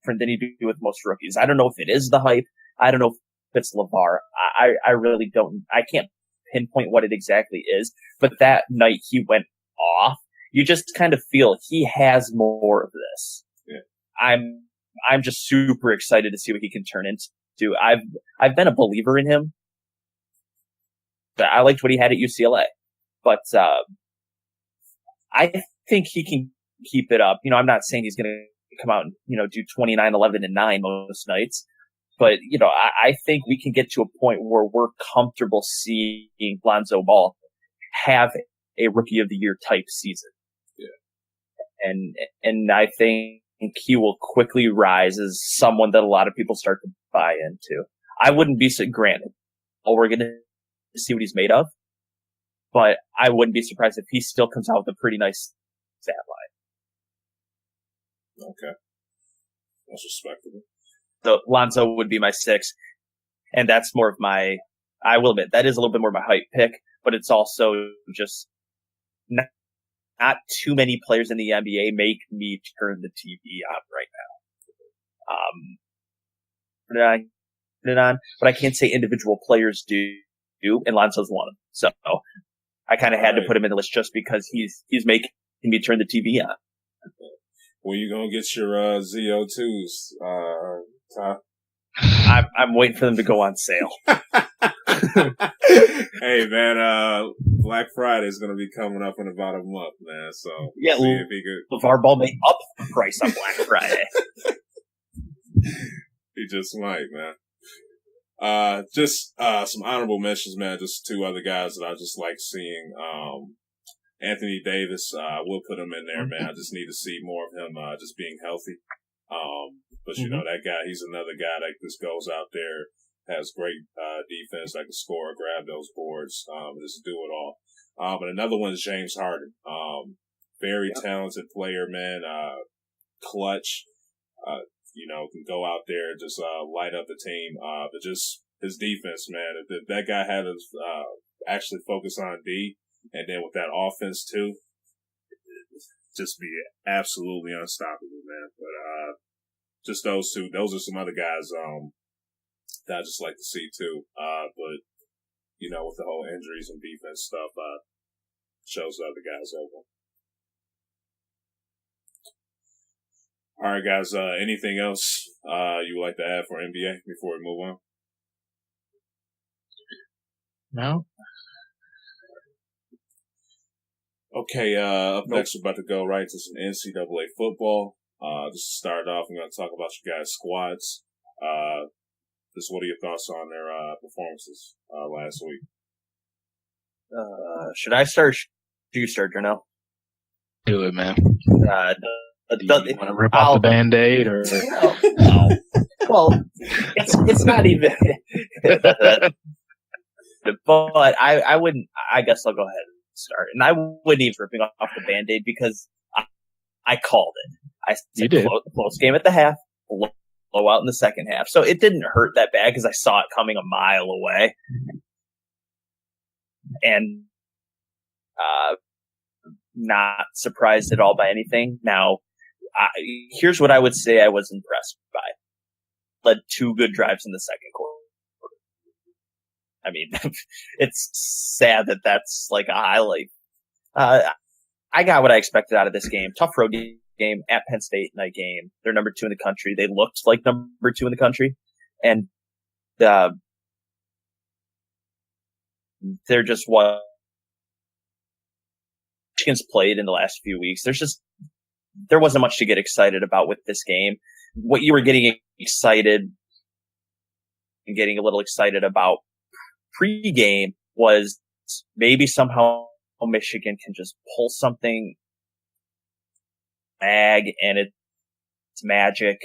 different than you do with most rookies. I don't know if it is the hype. I don't know if it's Lavar. I really don't. I can't pinpoint what it exactly is. But that night he went off. You just kind of feel he has more of this. Yeah. I'm just super excited to see what he can turn into. I've been a believer in him. I liked what he had at UCLA, but I think he can keep it up. I'm not saying he's going to come out and do 29, 11, and 9 most nights, but I think we can get to a point where we're comfortable seeing Lonzo Ball have a Rookie of the Year type season. Yeah, and I think he will quickly rise as someone that a lot of people start to buy into. I wouldn't be granted. We're going to see what he's made of, but I wouldn't be surprised if he still comes out with a pretty nice stat line. Okay. That's respectable. So Lonzo would be my 6. And that's more of I will admit, that is a little bit more of my hype pick, but it's also just not too many players in the NBA make me turn the TV on right now. Put it on, but I can't say individual players do, and Lonzo's one of them. So I kind of had to put him in the list just because he's making me turn the TV on. When you gonna get your ZO2s, Ty? I'm waiting for them to go on sale. Hey man, Black Friday is gonna be coming up in about a month, man. So yeah, see if he could. LeVar Ball may up the price on Black Friday. He just might, man. Just some honorable mentions, man. Just two other guys that I just like seeing. Anthony Davis, we'll put him in there, man. I just need to see more of him just being healthy. But you know, that guy, he's another guy that just goes out there, has great defense, that can score, grab those boards, just do it all. But another one is James Harden. Very talented player, man. Clutch. You know, can go out there and just light up the team. But just his defense, man. If that guy had us actually focus on D, and then with that offense too, just be absolutely unstoppable, man. But just those two, those are some other guys that I just like to see too. But you know, with the whole injuries and defense stuff, shows the other guys open. All right, guys. Anything else you would like to add for NBA before we move on? No. Okay. Up next, we're about to go right to some NCAA football. Just to start off, I'm going to talk about you guys' squads. Just what are your thoughts on their performances last week? Should I start? Do you start, Darnell? Do it, man. Do you want to rip off the Band-Aid or? No. Well, it's not even. But I wouldn't. I guess I'll go ahead and start, and I wouldn't even ripping off the Band-Aid because I called it. I said close game at the half, blowout in the second half. So it didn't hurt that bad because I saw it coming a mile away, and not surprised at all by anything. Now, here's what I would say I was impressed by. Led 2 good drives in the second quarter. I mean, it's sad that that's like a highlight. I got what I expected out of this game. Tough road game at Penn State night game. They're number 2 in the country. They looked like number 2 in the country. And they're just what Michigan's played in the last few weeks. There wasn't much to get excited about with this game. What you were getting excited and getting a little excited about pre-game was maybe somehow Michigan can just pull something and it's magic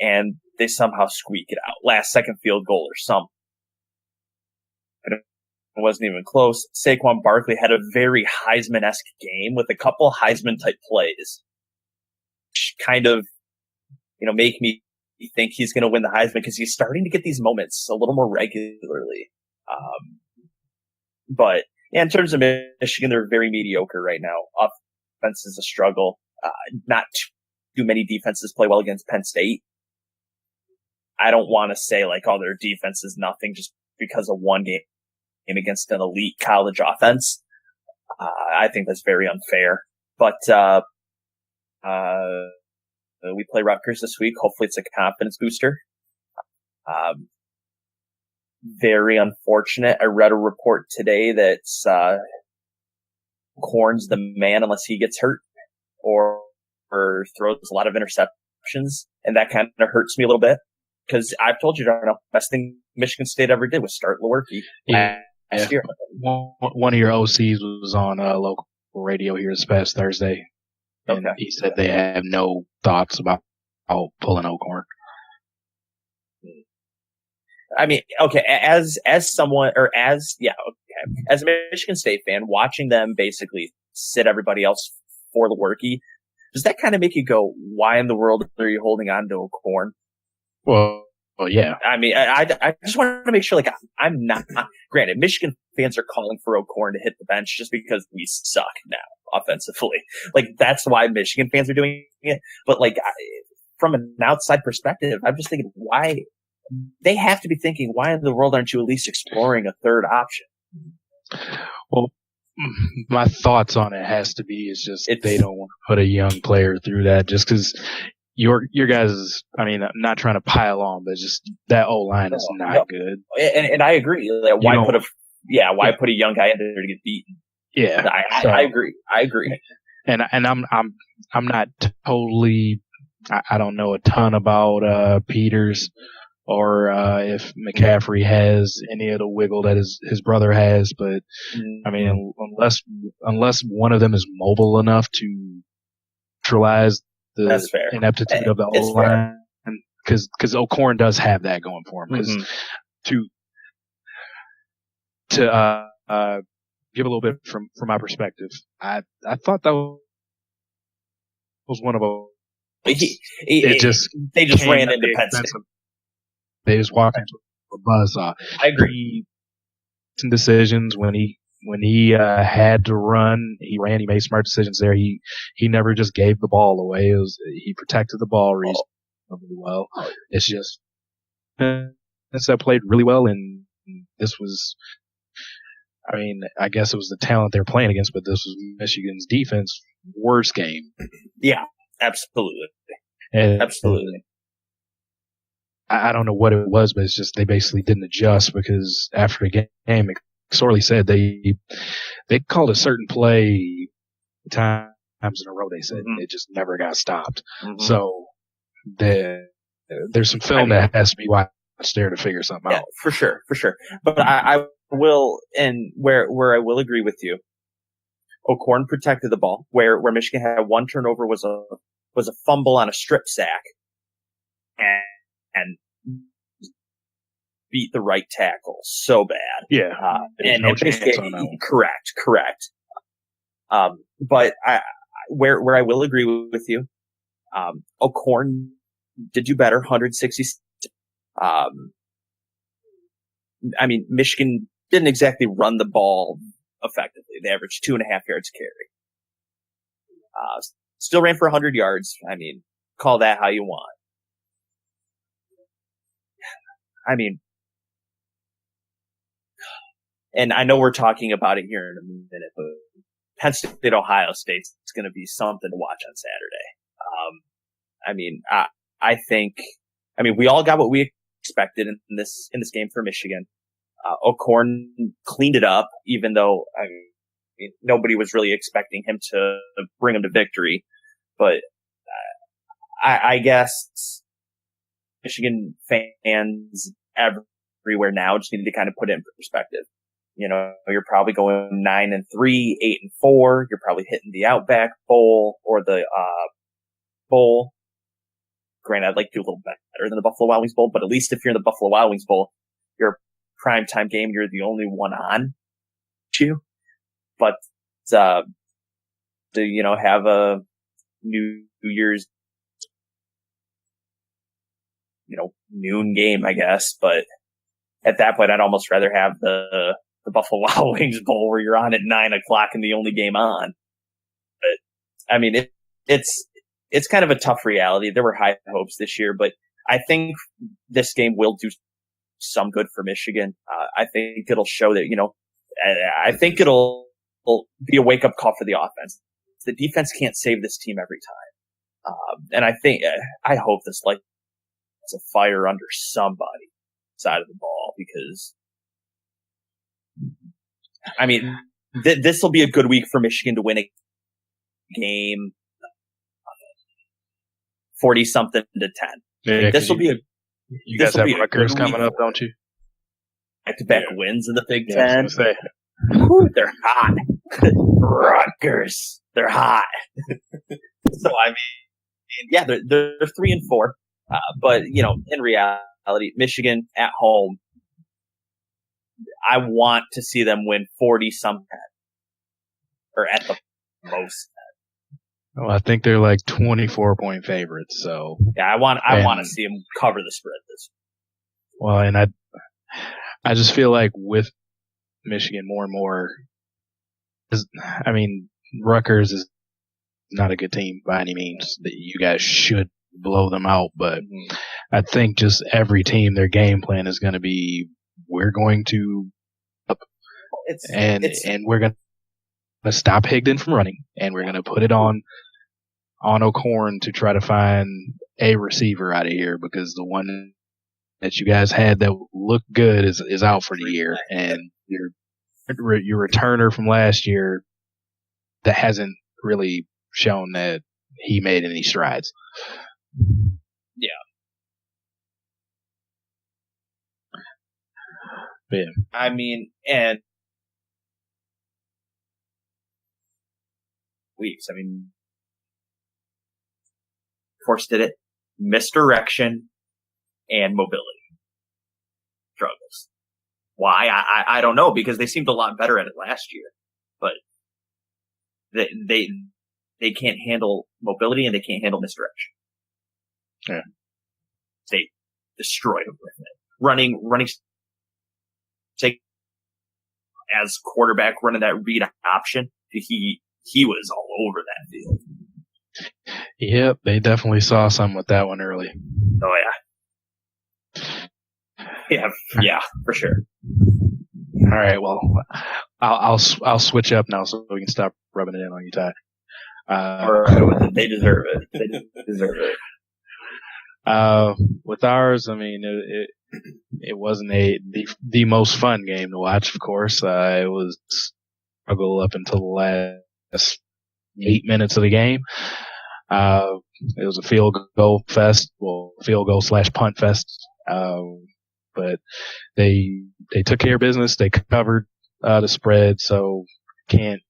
and they somehow squeak it out. Last second field goal or something. It wasn't even close. Saquon Barkley had a very Heisman-esque game with a couple Heisman-type plays. Which kind of, make me think he's going to win the Heisman because he's starting to get these moments a little more regularly. But yeah, in terms of Michigan, they're very mediocre right now. Offense is a struggle. Not too many defenses play well against Penn State. I don't want to say their defense is nothing just because of one game against an elite college offense. I think that's very unfair. But we play Rutgers this week. Hopefully it's a confidence booster. Very unfortunate. I read a report today that's Corn's the man unless he gets hurt or throws a lot of interceptions. And that kind of hurts me a little bit because I've told you, Darnell, best thing Michigan State ever did was start Lewerke last year. One of your OCs was on local radio here this past Thursday. And he said they have no thoughts about pulling O'Korn. I mean, okay, as someone, as a Michigan State fan, watching them basically sit everybody else for Lewerke, does that kind of make you go, why in the world are you holding on to O'Korn? Well, Well, yeah. I mean, I just want to make sure, like, I'm not, granted, Michigan fans are calling for O'Korn to hit the bench just because we suck now offensively. Like, that's why Michigan fans are doing it. But, like, from an outside perspective, I'm just thinking, why, they have to be thinking, why in the world aren't you at least exploring a third option? Well, my thoughts on it has to be is just they don't want to put a young player through that just because your guys, I mean, I'm not trying to pile on, but just that O-line is not good. And I agree. Like, why put a young guy in there to get beaten? Yeah. I agree. I agree. And I'm not totally, I don't know a ton about Peters or if McCaffrey has any of the wiggle that his brother has, but I mean, unless one of them is mobile enough to neutralize the ineptitude of the O-line, because O'Korn does have that going for him. Because to give a little bit from my perspective, I thought that was one of them. They just ran into Penn State. They just walked into a buzzsaw. I agree. Some decisions when he had to run, he ran. He made smart decisions there. He never just gave the ball away. He protected the ball reasonably well. It's just that played really well, and this was. I mean, I guess it was the talent they're playing against, but this was Michigan's defense worst game. Yeah, absolutely. Absolutely. I don't know what it was, but it's just they basically didn't adjust because after the game, Sorley said they called a certain play times in a row. They said it just never got stopped. So there's some film that has to be watched there to figure something out. For sure. But I will, and where I will agree with you, O'Korn protected the ball. Where Michigan had one turnover was a fumble on a strip sack, and beat the right tackle so bad. Yeah, and correct. But where I will agree with you, O'Korn did do better, 160. I mean, Michigan didn't exactly run the ball effectively. They averaged 2.5 yards carry. Still ran for 100 yards. I mean, call that how you want. I mean, and I know we're talking about it here in a minute, but Penn State, Ohio State is going to be something to watch on Saturday. I mean, I think, we all got what we expected in this game for Michigan. O'Korn cleaned it up, even though nobody was really expecting him to bring him to victory. But I guess Michigan fans everywhere now just need to kind of put it in perspective. You know, you're probably going 9-3, 8-4. You're probably hitting the Outback Bowl or the Bowl. Granted, I'd like to do a little better than the Buffalo Wild Wings Bowl, but at least if you're in the Buffalo Wild Wings Bowl, your primetime game, you're the only one on. But to have a New Year's noon game, I guess. But at that point, I'd almost rather have the Buffalo Wild Wings Bowl where you're on at 9:00 and the only game on. But I mean, it's kind of a tough reality. There were high hopes this year, but I think this game will do some good for Michigan. I think it'll show that, I think it'll be a wake up call for the offense. The defense can't save this team every time. And I hope this lights a fire under somebody side of the ball, because this will be a good week for Michigan to win a game 40-something to 10. Yeah, this will be a you guys have Rutgers coming up, don't you? Back-to-back wins in the Big Ten. Ooh, they're hot. Rutgers, they're hot. So they're 3-4. But in reality, Michigan at home, I want to see them win 40-something, or at the most. Well, I think they're like 24-point favorites. So yeah, I want to see them cover the spread this. Well, and I just feel like with Michigan more and more, Rutgers is not a good team by any means. You guys should blow them out, but I think just every team, their game plan is going to be, we're going to and we're going to stop Higdon from running, and we're going to put it on O'Korn to try to find a receiver out of here, because the one that you guys had that looked good is out for the year, and your returner from last year that hasn't really shown that he made any strides. Yeah. Yeah. I mean, and weeks. I mean, Force did it. Misdirection and mobility struggles. Why? I don't know, because they seemed a lot better at it last year, but they can't handle mobility and they can't handle misdirection. Yeah. They destroyed him with it. Running, take as quarterback running that read option. He was all over that field. Yep, they definitely saw some with that one early. Oh yeah. Yeah, for sure. All right, well, I'll switch up now so we can stop rubbing it in on you, Ty. They deserve it. They deserve it. With ours, I mean, it wasn't the most fun game to watch. Of course, it was struggle up until the last 8 minutes of the game. It was a field goal fest, field goal / punt fest. But they took care of business. They covered the spread, so can't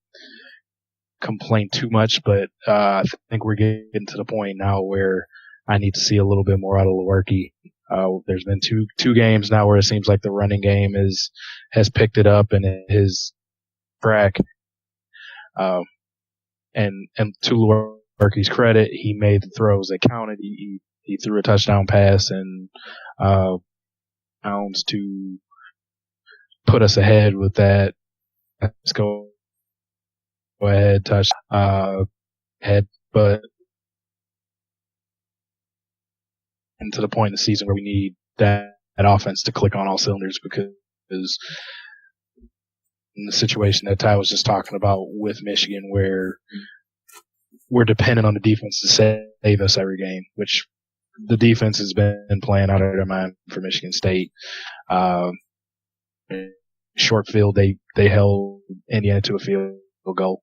complain too much. But I think we're getting to the point now where I need to see a little bit more out of Lewerke. There's been two games now where it seems like the running game has picked it up and his track. And to Lewerke's credit, he made the throws that counted. He threw a touchdown pass and pounds to put us ahead with that. Let's go ahead, touch head, but and to the point in the season where we need that offense to click on all cylinders, because in the situation that Ty was just talking about with Michigan, where we're dependent on the defense to save us every game, which the defense has been playing out of their mind for Michigan State. Short field, they held Indiana to a field goal,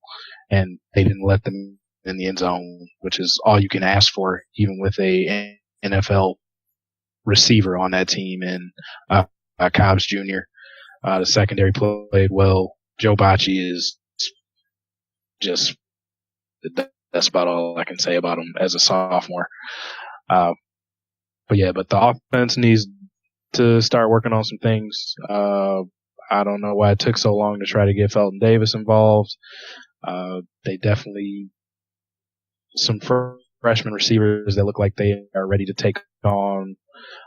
and they didn't let them in the end zone, which is all you can ask for, even with a NFL receiver on that team. And Cobbs Jr., the secondary played well. Joe Bacci is just, that's about all I can say about him as a sophomore. But the offense needs to start working on some things. I don't know why it took so long to try to get Felton Davis involved. They definitely, some freshman receivers that look like they are ready to take on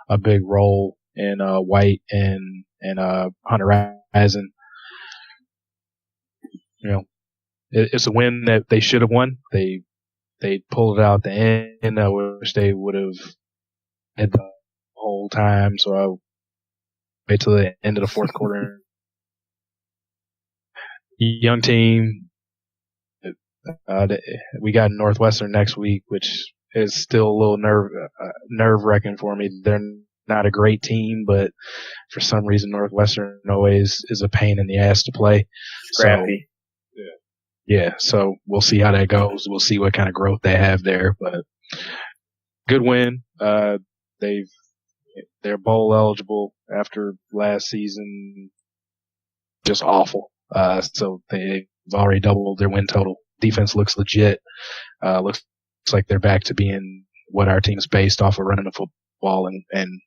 a big role in White and Hunter Eisen. You know, it's a win that they should have won. They pulled it out at the end. I wish they would have had the whole time. So I'll wait till the end of the fourth quarter. Young team. We got Northwestern next week, which is still a little nerve-wracking for me. They're not a great team, but for some reason Northwestern always is a pain in the ass to play. Scrappy. So we'll see how that goes. We'll see what kind of growth they have there, but good win. They're bowl eligible after last season. Just awful. So they've already doubled their win total. Defense looks legit. Looks like they're back to being what our team's based off of, running the football and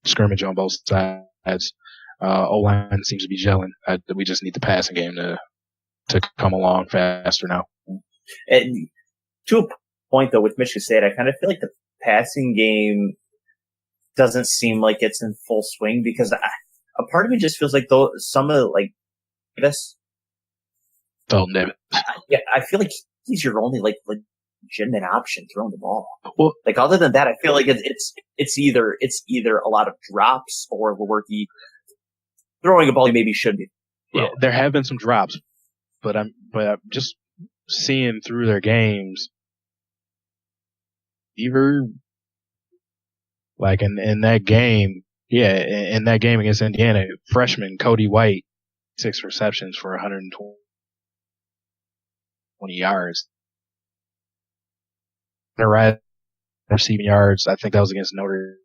scrimmage on both sides. O-line seems to be gelling. We just need the passing game to come along faster now. And to a point, though, with Michigan State, I kind of feel like the passing game doesn't seem like it's in full swing because a part of me just feels like some of like this. Don't name it. Yeah, I feel like he's your only like legitimate option throwing the ball. Well, like other than that, I feel like it's either a lot of drops or Lewerke throwing a ball he maybe should be. Yeah, there have been some drops, but I'm just seeing through their games. Either like in that game, in that game against Indiana, freshman Cody White, 6 receptions for 120 yards. Right, receiving yards. I think that was against Notre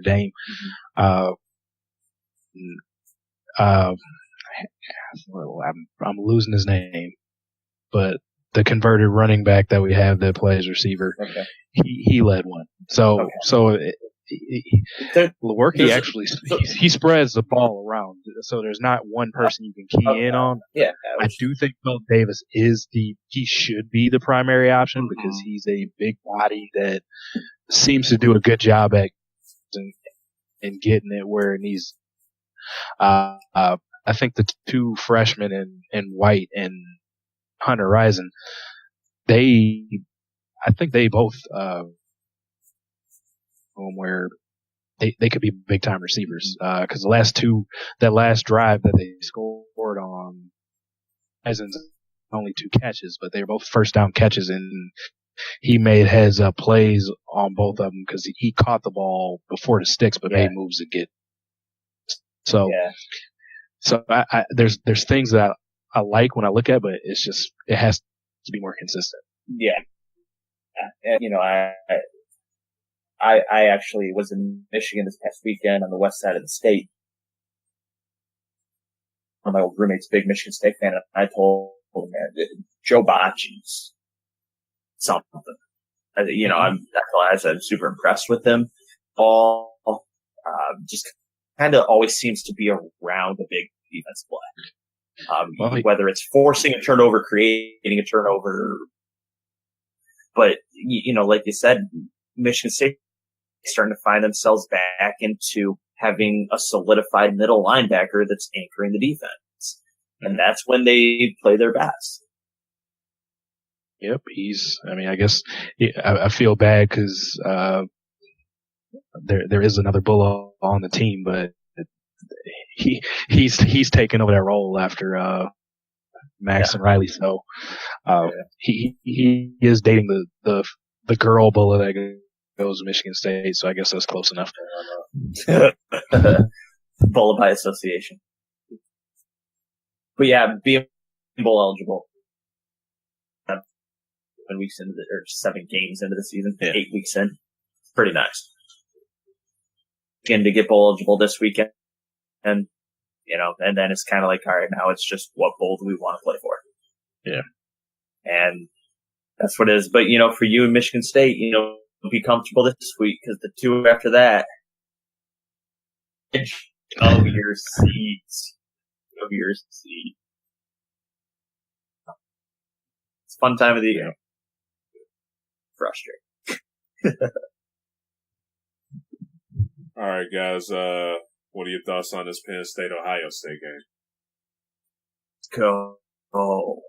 Dame. I'm losing his name, but the converted running back that we have that plays receiver, he led one. So Lewerke actually he spreads the ball around, so there's not one person you can key in on. Yeah, I do think Phil Davis he should be the primary option because he's a big body that seems to do a good job at in getting it where it needs. I think the 2 freshmen in White and Hunter Rison, I think they both where they could be big time receivers because that last drive that they scored on, as in only 2 catches, but they were both first down catches, and he made heads up plays on both of them because he caught the ball before the sticks, but made moves to get. So there's things that I like when I look at, but it's just it has to be more consistent. Yeah, I actually was in Michigan this past weekend on the west side of the state. One of my old roommates, big Michigan State fan, and I told him, man, Joe Bocci's something. I was super impressed with him. All just kind of always seems to be around a big defense play. Whether it's forcing a turnover, creating a turnover, but like you said, Michigan State starting to find themselves back into having a solidified middle linebacker that's anchoring the defense. And that's when they play their best. Yep. I guess I feel bad because, there is another bull on the team, but he's taken over that role after, Max and Riley. So, he is dating the girl bullet that goes to Michigan State, so I guess that's close enough. Bullet by association. But yeah, being bowl eligible. 7 games into the season, 8 weeks in. Pretty nice. Again, to get bowl eligible this weekend. And then it's kind of like, all right, now it's just what bowl do we want to play for? Yeah. And that's what it is. But, for you in Michigan State, be comfortable this week because the 2 after that, of your seat. It's a fun time of the year. Frustrating. All right, guys. What are your thoughts on this Penn State Ohio State game? Go. Oh,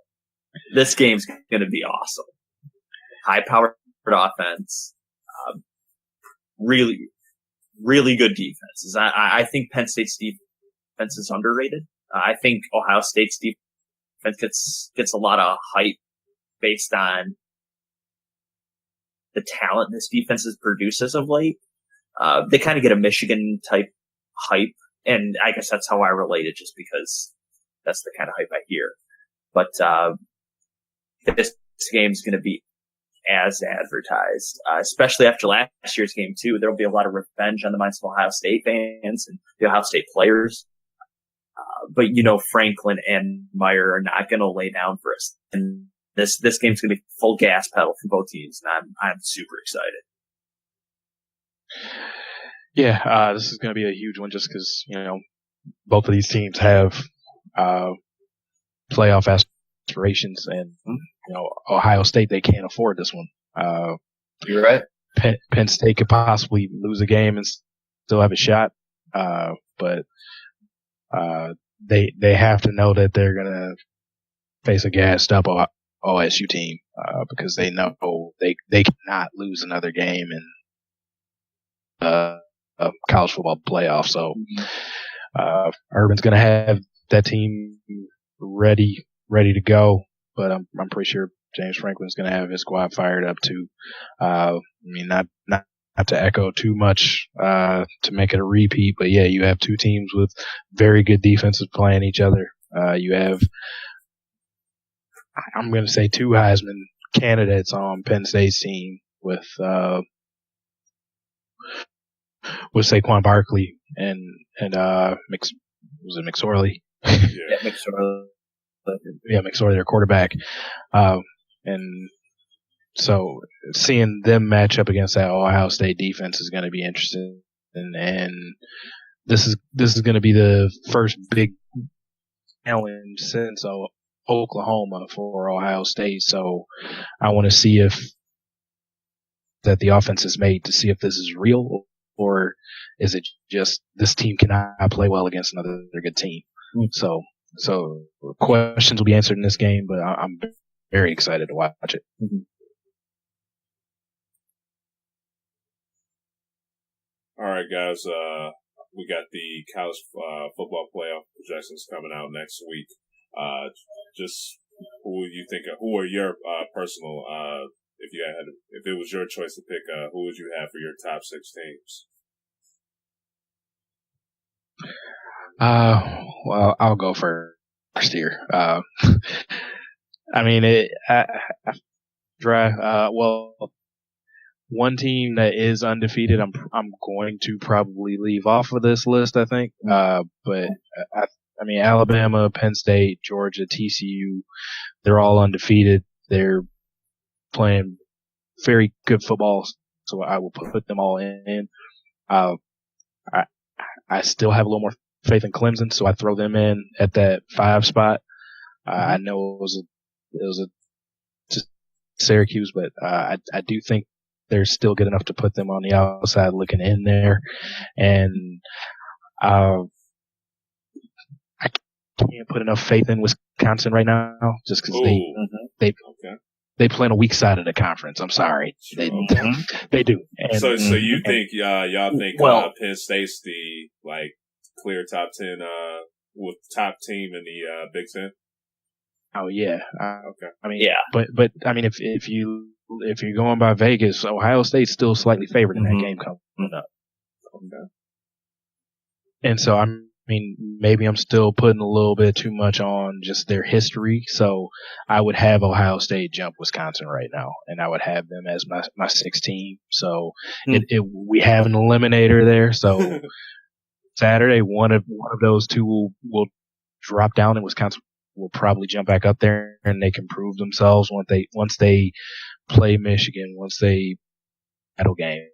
this game's going to be awesome. High-powered offense. Really, really good defenses. I think Penn State's defense is underrated. I think Ohio State's defense gets a lot of hype based on the talent this defense has produced as of late. They kind of get a Michigan type hype, and I guess that's how I relate it, just because that's the kind of hype I hear. But this game's going to be as advertised, especially after last year's game too. There'll be a lot of revenge on the minds of Ohio State fans and the Ohio State players. But Franklin and Meyer are not going to lay down for us. And this game's going to be full gas pedal for both teams, and I'm super excited. Yeah, this is going to be a huge one just because, both of these teams have playoff aspirations, and, Ohio State, they can't afford this one. You're right. Penn State could possibly lose a game and still have a shot, but they have to know that they're gonna face a gassed up OSU team because they know they cannot lose another game in college football playoff. So Urban's gonna have that team ready to go, but I'm pretty sure James Franklin's gonna have his squad fired up too. I mean, not to echo too much to make it a repeat, but yeah, you have two teams with very good defenses playing each other. You have, I'm going to say, two Heisman candidates on Penn State's team with Saquon Barkley and was it McSorley? Yeah, McSorley. Yeah, McSorley, their quarterback. And so seeing them match up against that Ohio State defense is going to be interesting. And this is going to be the first big challenge since Oklahoma for Ohio State. So I want to see if that the offense is made to see if this is real or is it just this team cannot play well against another good team. So questions will be answered in this game, but I'm very excited to watch it. Mm-hmm. All right, guys. We got the college football playoff projections coming out next week. Just who you think? Who are your personal? If it was your choice to pick, who would you have for your top 6 teams? Well, I'll go first here. I mean, one team that is undefeated, I'm going to probably leave off of this list, I think. But I mean, Alabama, Penn State, Georgia, TCU, they're all undefeated. They're playing very good football, so I will put them all in. I still have a little more faith in Clemson, so I throw them in at that 5 spot. I know it was a Syracuse, but I do think they're still good enough to put them on the outside looking in there. And I can't put enough faith in Wisconsin right now just because they play on a weak side of the conference. I'm sorry. They do. And, so you think y'all think Penn State's the clear top 10 with top team in the Big Ten? Oh yeah. Okay. I mean, yeah. But I mean, if you're going by Vegas, Ohio State's still slightly favored in that game coming up. Okay. And so I mean, maybe I'm still putting a little bit too much on just their history. So I would have Ohio State jump Wisconsin right now, and I would have them as my 6th team. So we have an eliminator there. So Saturday, one of those two will drop down, and Wisconsin will probably jump back up there, and they can prove themselves once they play Michigan, once they battle game.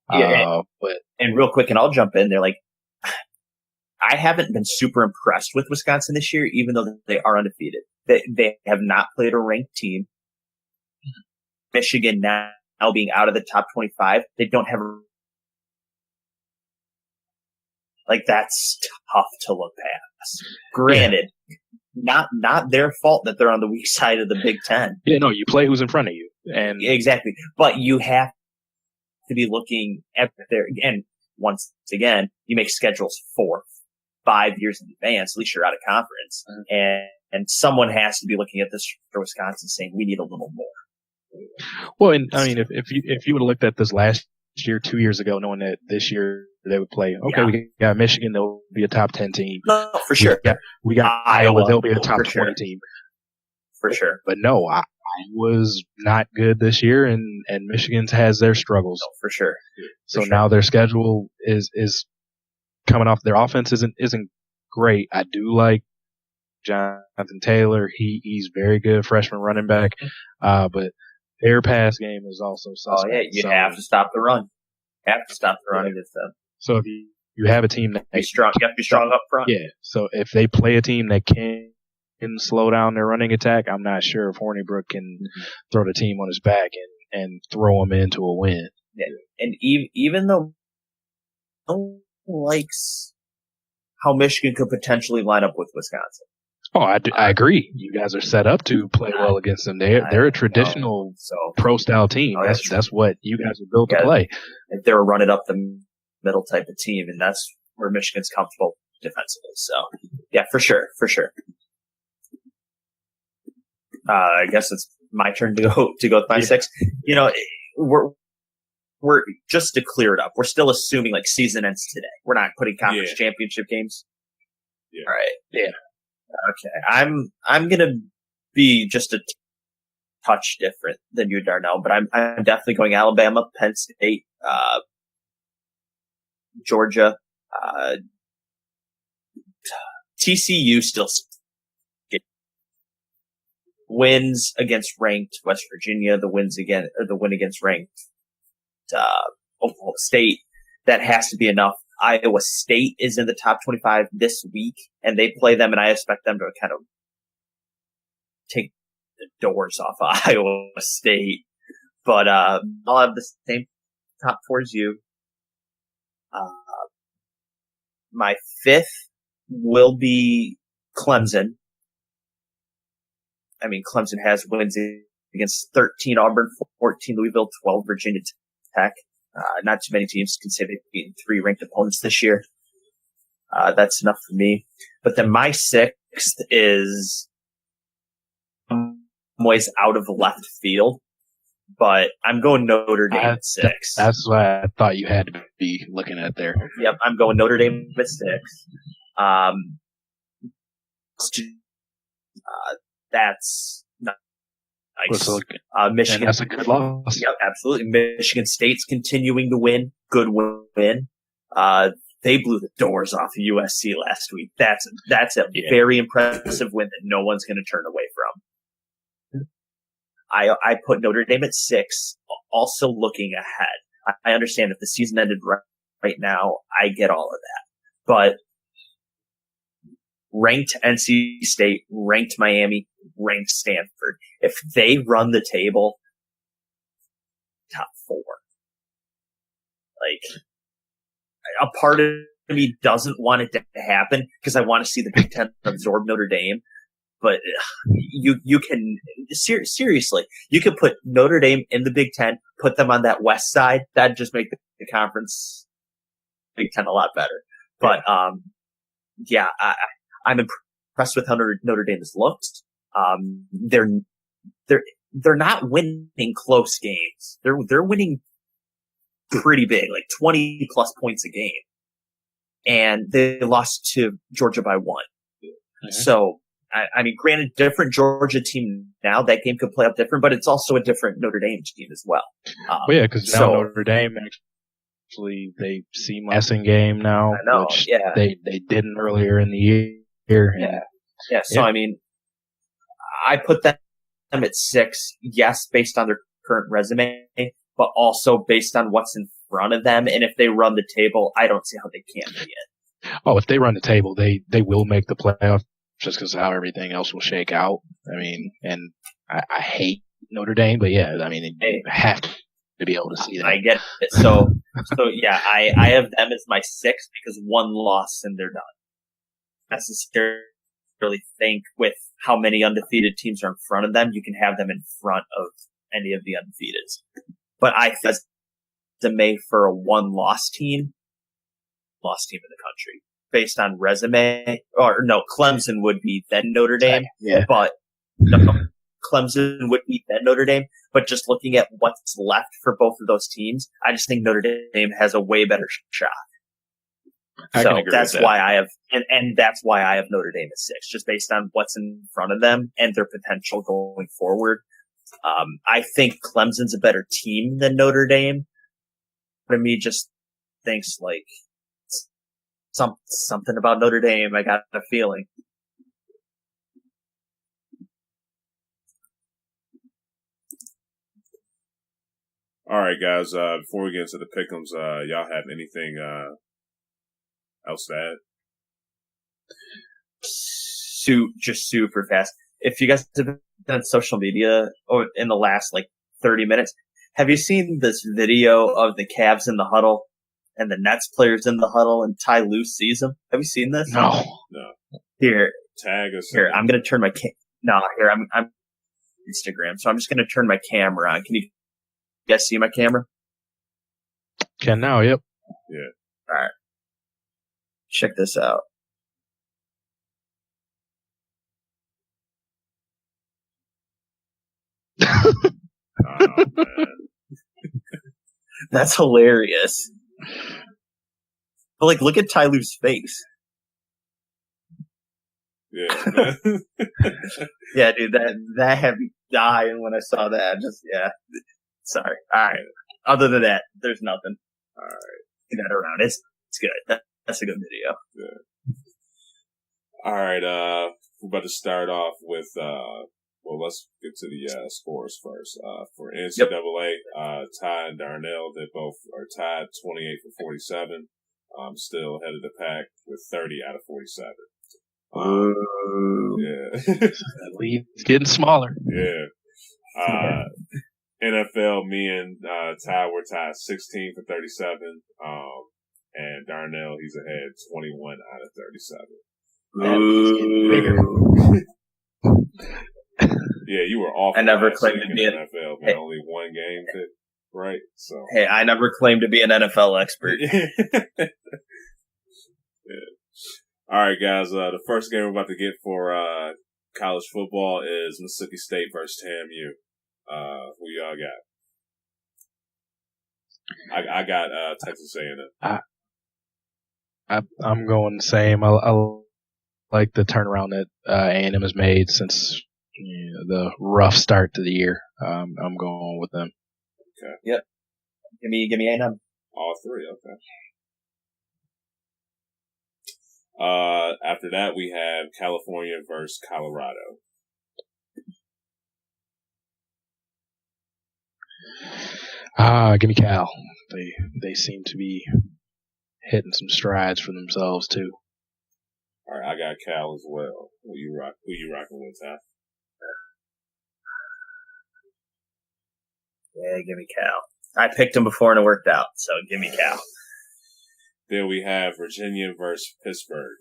And real quick, and I'll jump in there. I haven't been super impressed with Wisconsin this year, even though they are undefeated. They have not played a ranked team. Michigan now being out of the top 25, they don't have that's tough to look past. Granted, not their fault that they're on the weak side of the Big Ten. Yeah, no, you play who's in front of you, and exactly. But you have to be looking at and once again, you make schedules 4-5 years in advance. At least you're out of conference, and someone has to be looking at this for Wisconsin, saying we need a little more. Well, and I mean, if you would have looked at this last year, 2 years ago, knowing that this year they would play, we got Michigan, they'll be a top 10 team. No, for sure. We got Iowa, they'll be a top 20 team. For sure. But no, I was not good this year, and Michigan's has their struggles. No, for sure. So now their schedule is coming off. Their offense isn't great. I do like Jonathan Taylor. He's very good freshman running back. But their pass game is also suspect. Oh yeah, you have to stop the run. You have to stop the run against them. So if you have a team that be strong, you have to be strong up front. Yeah. So if they play a team that can slow down their running attack, I'm not sure if Hornibrook can throw the team on his back and throw them into a win. Yeah. And even though likes how Michigan could potentially line up with Wisconsin. Oh, I agree. You guys are set up to play well against them. They're a traditional pro-style team. That's what you guys are built to play. They're a run-it-up the middle type of team, and that's where Michigan's comfortable defensively. So, yeah, for sure. I guess it's my turn to go with my 6. You know, we're just to clear it up. We're still assuming like season ends today. We're not putting conference championship games. Yeah. All right. Yeah. Okay. I'm gonna be just a touch different than you, Darnell, but I'm definitely going Alabama, Penn State, Georgia, TCU still wins against ranked West Virginia, the win against ranked Oklahoma State. That has to be enough. Iowa State is in the top 25 this week, and they play them, and I expect them to kind of take the doors off of Iowa State. But I'll have the same top 4 as you. My 5th will be Clemson. I mean, Clemson has wins against 13 Auburn, 14 Louisville, 12 Virginia Tech. Not too many teams can say they've beaten 3 ranked opponents this year. That's enough for me. But then my 6th is ways out of left field, but I'm going Notre Dame at 6. That's what I thought you had to be looking at there. Yep, I'm going Notre Dame at 6. That's nice. Michigan. And that's a good loss. Yep, absolutely. Michigan State's continuing to win. Good win. They blew the doors off of USC last week. That's a very impressive win that no one's going to turn away from. I put Notre Dame at 6. Also looking ahead. I understand if the season ended right now, I get all of that. But ranked NC State, ranked Miami, ranked Stanford. If they run the table, top 4. Like, a part of me doesn't want it to happen because I want to see the Big Ten absorb Notre Dame. But you can seriously, you could put Notre Dame in the Big Ten, put them on that west side. That'd just make the conference Big Ten a lot better. But I'm impressed with how Notre Dame has looked. They're not winning close games. They're winning pretty big, like 20 plus points a game. And they lost to Georgia by 1. Mm-hmm. So, I mean, granted, different Georgia team now, that game could play out different, but it's also a different Notre Dame team as well. Because now Notre Dame actually, they seem like a passing game now, which they didn't earlier in the year. So, I mean, I put them at 6, yes, based on their current resume, but also based on what's in front of them. And if they run the table, I don't see how they can't be it. Oh, if they run the table, they will make the playoff just because of how everything else will shake out. I mean, and I hate Notre Dame, but I mean, they have to be able to see that. I get it. So I have them as my 6 because 1 loss and they're done. Necessarily think with how many undefeated teams are in front of them, you can have them in front of any of the undefeateds. But I think the May for a 1-loss team, lost team in the country based on resume, or no, Clemson would be then Notre Dame. Yeah. But no, Clemson would be then Notre Dame. But just looking at what's left for both of those teams, I just think Notre Dame has a way better shot. So that's why I have, and that's why I have Notre Dame at 6, just based on what's in front of them and their potential going forward. I think Clemson's a better team than Notre Dame. Part of me just thinks like something about Notre Dame. I got a feeling. All right, guys. Before we get into the pick'ems, y'all have anything else to add? Just super fast. If you guys have been on social media or in the last 30 minutes, have you seen this video of the Cavs in the huddle and the Nets player's in the huddle, and Ty Lue sees him. Have you seen this? No. Here, Tag us. here. I'm gonna turn my I'm Instagram, so I'm just gonna turn my camera on. Can you guys see my camera? Can now, yep. Yeah. All right. Check this out. Oh, man. That's hilarious. But like, look at Ty Lue's face. Yeah, man. Yeah, dude, that had me dying when I saw that. Sorry. All right. Other than that, there's nothing. All right. Get that around. It's good. That's a good video. Yeah. All right. We're about to start off with, let's get to the scores first. For NCAA, Ty and Darnell, they both are tied 28 for 47. Still head of the pack with 30 out of 47. Yeah. That lead's getting smaller. Yeah. NFL, me and Ty were tied 16 for 37. And Darnell, he's ahead 21 out of 37. Yeah, you were off. I never claimed to be an NFL, but only one game pick, right? So hey, I never claimed to be an NFL expert. Yeah. All right, guys. The first game we're about to get for college football is Mississippi State versus TAMU. Who y'all got? I got Texas A&M. I'm going the same. I like the turnaround that A&M has made since the rough start to the year. I'm going with them. Okay. Yep. Give me A&M. All three. Okay. After that, we have California versus Colorado. Give me Cal. They seem to be hitting some strides for themselves too. All right, I got Cal as well. Who you rocking with, Ty? Yeah, give me Cal. I picked him before and it worked out, so give me Cal. Then we have Virginia versus Pittsburgh.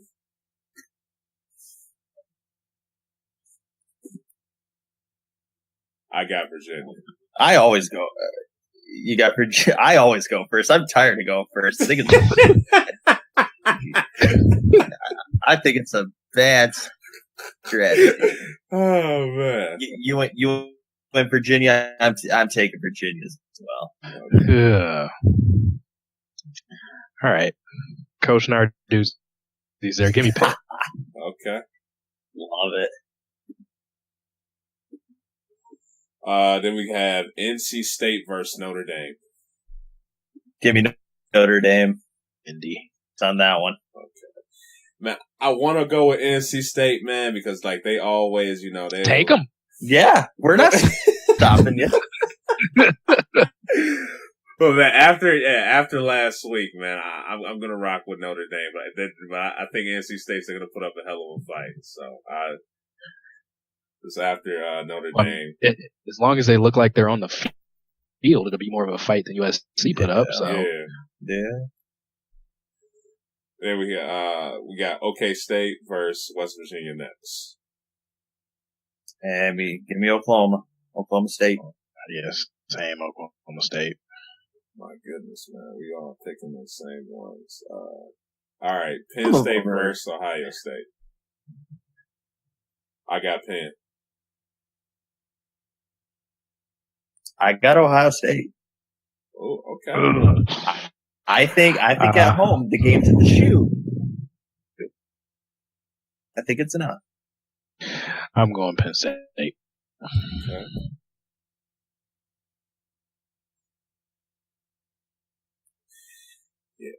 I got Virginia. I always go. You got Virginia. I always go first. I'm tired of going first. I think it's a bad strategy. Oh man! You went Virginia. I'm taking Virginia as well. Yeah. All right, Coach Narduzzi's there. Give me Pitt. Okay. Love it. Then we have NC State versus Notre Dame. Give me Notre Dame. Indy. It's on that one. Okay. Man, I want to go with NC State, man, because like they always, they take them. Yeah, we're not stopping you. But man, after last week, man, I'm gonna rock with Notre Dame, but I think NC State's gonna put up a hell of a fight. So just after Notre Dame, as long as they look like they're on the field, it'll be more of a fight than USC put up. So yeah. Then we got OK State versus West Virginia next. And give me Oklahoma State. Yes, same Oklahoma State. My goodness, man, we all picking the same ones. All right, Penn State versus Ohio State. I got Penn. I got Ohio State. Oh, okay. I think at home the game's at the shoe. I think it's enough. I'm going Penn State. Okay. Yeah,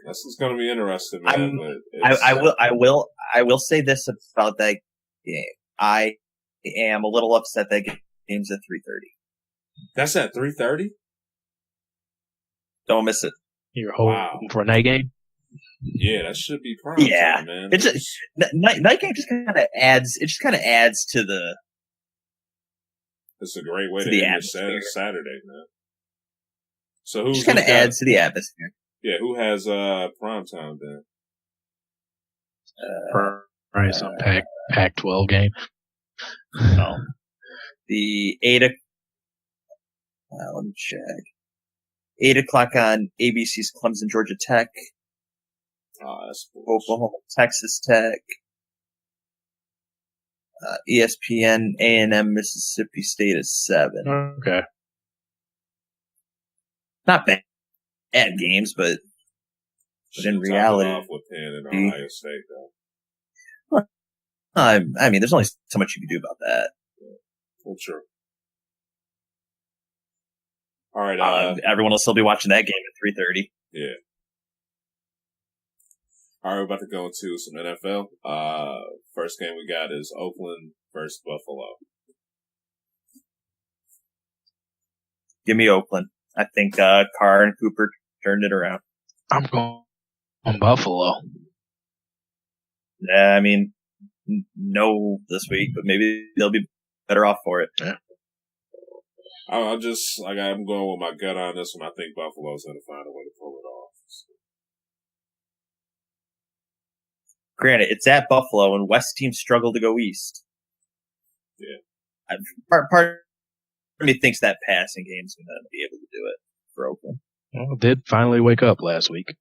this is going to be interesting, man. I will say this about that game. I am a little upset that game's at 3:30. That's at 3:30. Don't miss it. You're hoping for a night game? Yeah, that should be prime time, man. It's night game just kind of adds. It just kind of adds to the. It's a great way to end your Saturday, man. So who's just kind of adds to the atmosphere. Yeah, who has prime time then? Probably some Pac-12 game. No. The 8 let me check. 8 o'clock on ABC's Clemson, Georgia Tech. That's Oklahoma, Texas Tech. ESPN, A&M, Mississippi State is 7. Okay. Not bad games, but in reality, off with Penn and Ohio State though. I mean, there's only so much you can do about that. Well, sure. All right. Everyone will still be watching that game at 3:30. Yeah. All right, we're about to go into some NFL. First game we got is Oakland versus Buffalo. Give me Oakland. I think Carr and Cooper turned it around. I'm going on Buffalo. Yeah, I mean, no this week, but maybe they'll be better off for it. Yeah. I'm going with my gut on this one. I think Buffalo's going to find a way to pull it off. Granted, it's at Buffalo, and West teams struggle to go east. Yeah. Part of me thinks that passing game's going to be able to do it for Oakland. Well, did finally wake up last week.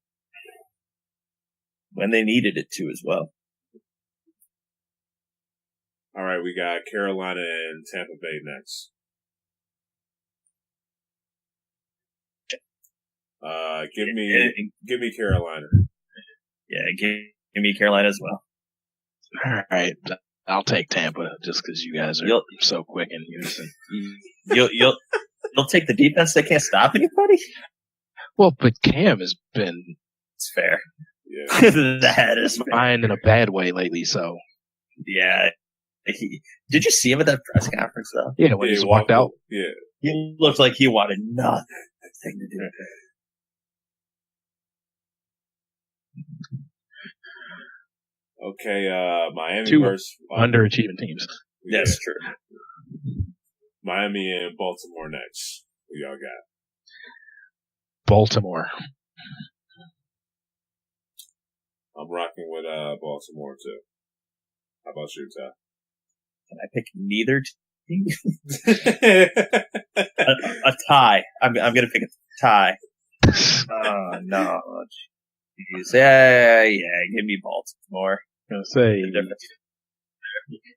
When they needed it to as well. All right, we got Carolina and Tampa Bay next. Give me Carolina. Yeah, give me Carolina as well. All right, I'll take Tampa just because you guys are so quick in unison. You'll take the defense that can't stop anybody? Well, but Cam has been. It's fair. Yeah. That is fine in a bad way lately. So. Yeah. Did you see him at that press conference though? Yeah, when he just walked out. Yeah. He looked like he wanted nothing to do with it. Okay, Miami Two versus underachieving teams. Yeah. That's true. Miami and Baltimore next. Who y'all got? Baltimore. I'm rocking with Baltimore too. How about you, Ty? Can I pick neither team? a tie. I'm gonna pick a tie. Oh no. Jeez. Yeah. Give me Baltimore. I was gonna say,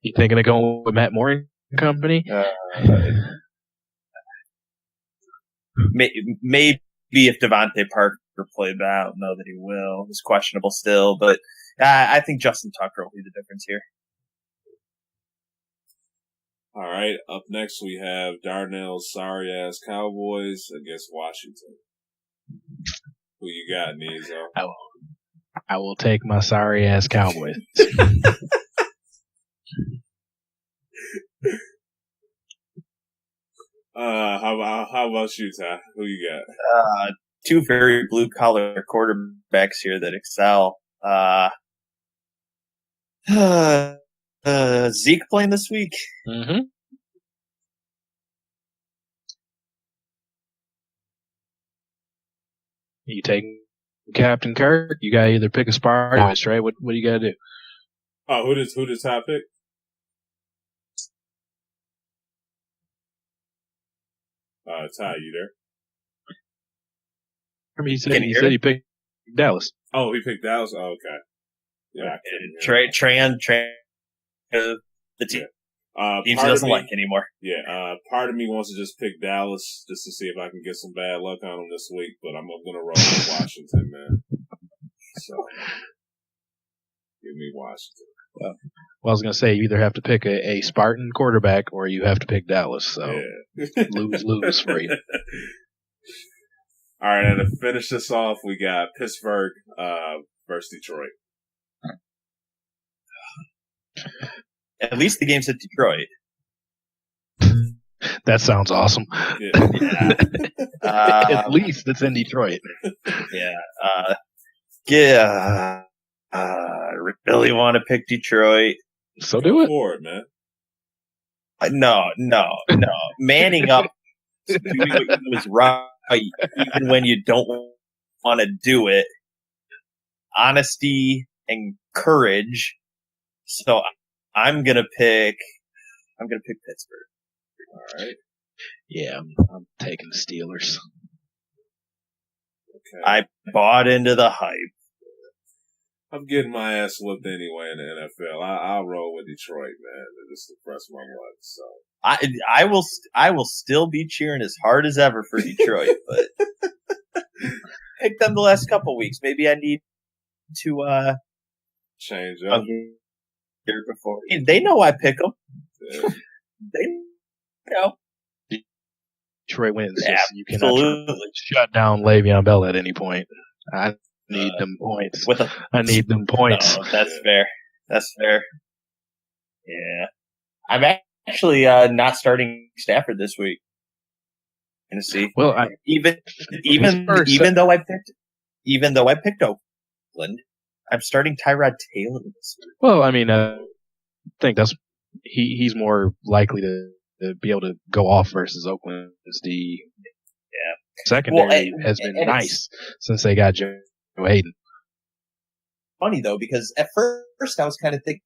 you thinking of going with Matt Moore and company? Maybe if Devontae Parker played, but I don't know that he will. He's questionable still, but I think Justin Tucker will be the difference here. All right, up next we have Darnell's sorry-ass Cowboys against Washington. Who you got, Nizo? I will take my sorry-ass Cowboys. How about you, Ty? Who you got? Two very blue-collar quarterbacks here that excel. Zeke playing this week? Mm-hmm. You taking Captain Kirk? You gotta either pick a Spartan, right? What do you gotta do? Oh, who does Ty pick? Ty, you there? I mean, he said he picked Dallas. Oh, he picked Dallas? Oh, okay. Yeah. The team. Teams he doesn't like anymore. Yeah, part of me wants to just pick Dallas just to see if I can get some bad luck on them this week, but I'm going to roll with Washington, man. So, give me Washington. Well, I was going to say, you either have to pick a Spartan quarterback or you have to pick Dallas. So, lose for you. All right, and to finish this off, we got Pittsburgh versus Detroit. At least the game's at Detroit. That sounds awesome. Yeah. At least it's in Detroit. Yeah. I really want to pick Detroit. So do it. For it, man. No. Manning up doing what was right, even when you don't want to do it. Honesty and courage. So I'm gonna pick Pittsburgh. All right. Yeah, I'm taking the Steelers. Okay. I bought into the hype. I'm getting my ass whooped anyway in the NFL. I'll roll with Detroit, man. Just to press my luck. So I will still be cheering as hard as ever for Detroit, but pick them the last couple weeks. Maybe I need to change up here before. They know I pick them. Yeah. They know. Detroit wins. You Absolutely. cannot shut down Le'Veon Bell at any point. I need them points. I need them points. No, that's fair. That's fair. Yeah. I'm actually not starting Stafford this week. Tennessee. Well, even though I picked Oakland, I'm starting Tyrod Taylor this week. Well, I mean, I think he's more likely to be able to go off versus Oakland. The secondary has been nice since they got Joe Hayden. Funny though, because at first I was kind of thinking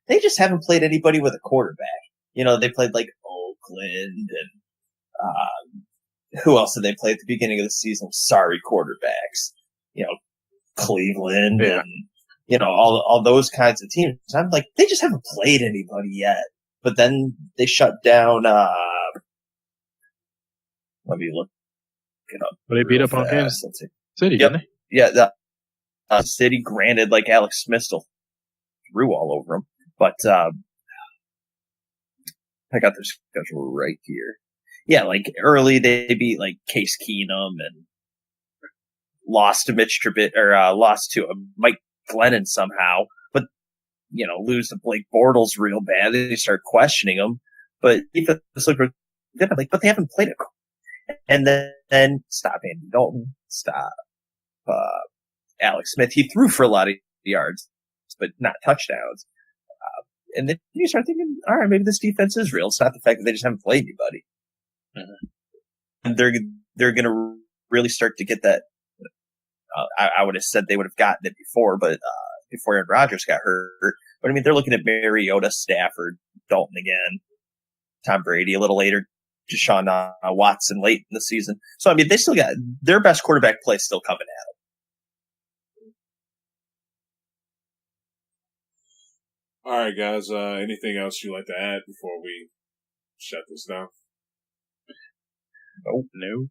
they just haven't played anybody with a quarterback. You know, they played like Oakland and who else did they play at the beginning of the season? Sorry, quarterbacks. You know, Cleveland and you know all those kinds of teams. I'm like, they just haven't played anybody yet. But then they shut down. Let me look it up. But they beat up on Kansas City, yep. didn't they? Yeah, City. Granted, like Alex Smith still threw all over them, but I got their schedule right here. Yeah, like early they beat like Case Keenum and lost to Mitch Trubisky or lost to Mike Glennon somehow. But you know, lose to Blake Bortles real bad. They start questioning him. But defense looked good. Like, but they haven't played it. And then stop Andy Dalton. Stop Alex Smith. He threw for a lot of yards, but not touchdowns. And then you start thinking, all right, maybe this defense is real. It's not the fact that they just haven't played anybody. Mm-hmm. And they're going to really start to get that. I would have said they would have gotten it before, but before Aaron Rodgers got hurt. But I mean, they're looking at Mariota, Stafford, Dalton again, Tom Brady a little later, Deshaun Watson late in the season. So I mean, they still got their best quarterback play still coming at them. All right, guys. Anything else you'd like to add before we shut this down? No.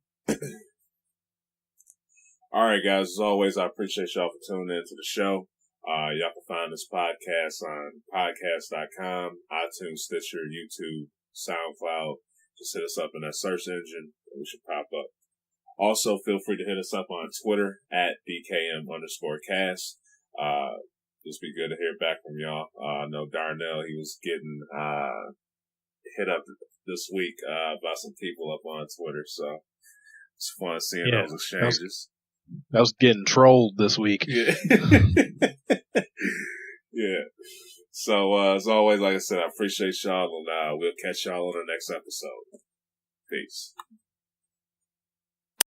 All right, guys. As always, I appreciate y'all for tuning in to the show. Y'all can find this podcast on podcast.com, iTunes, Stitcher, YouTube, SoundCloud. Just hit us up in that search engine and we should pop up. Also, feel free to hit us up on Twitter at DKM_cast. Just be good to hear back from y'all. I know Darnell, he was getting hit up this week by some people up on Twitter, so it's fun seeing those exchanges. I was getting trolled this week. Yeah. Yeah. So, as always, like I said, I appreciate y'all, and we'll catch y'all on the next episode. Peace.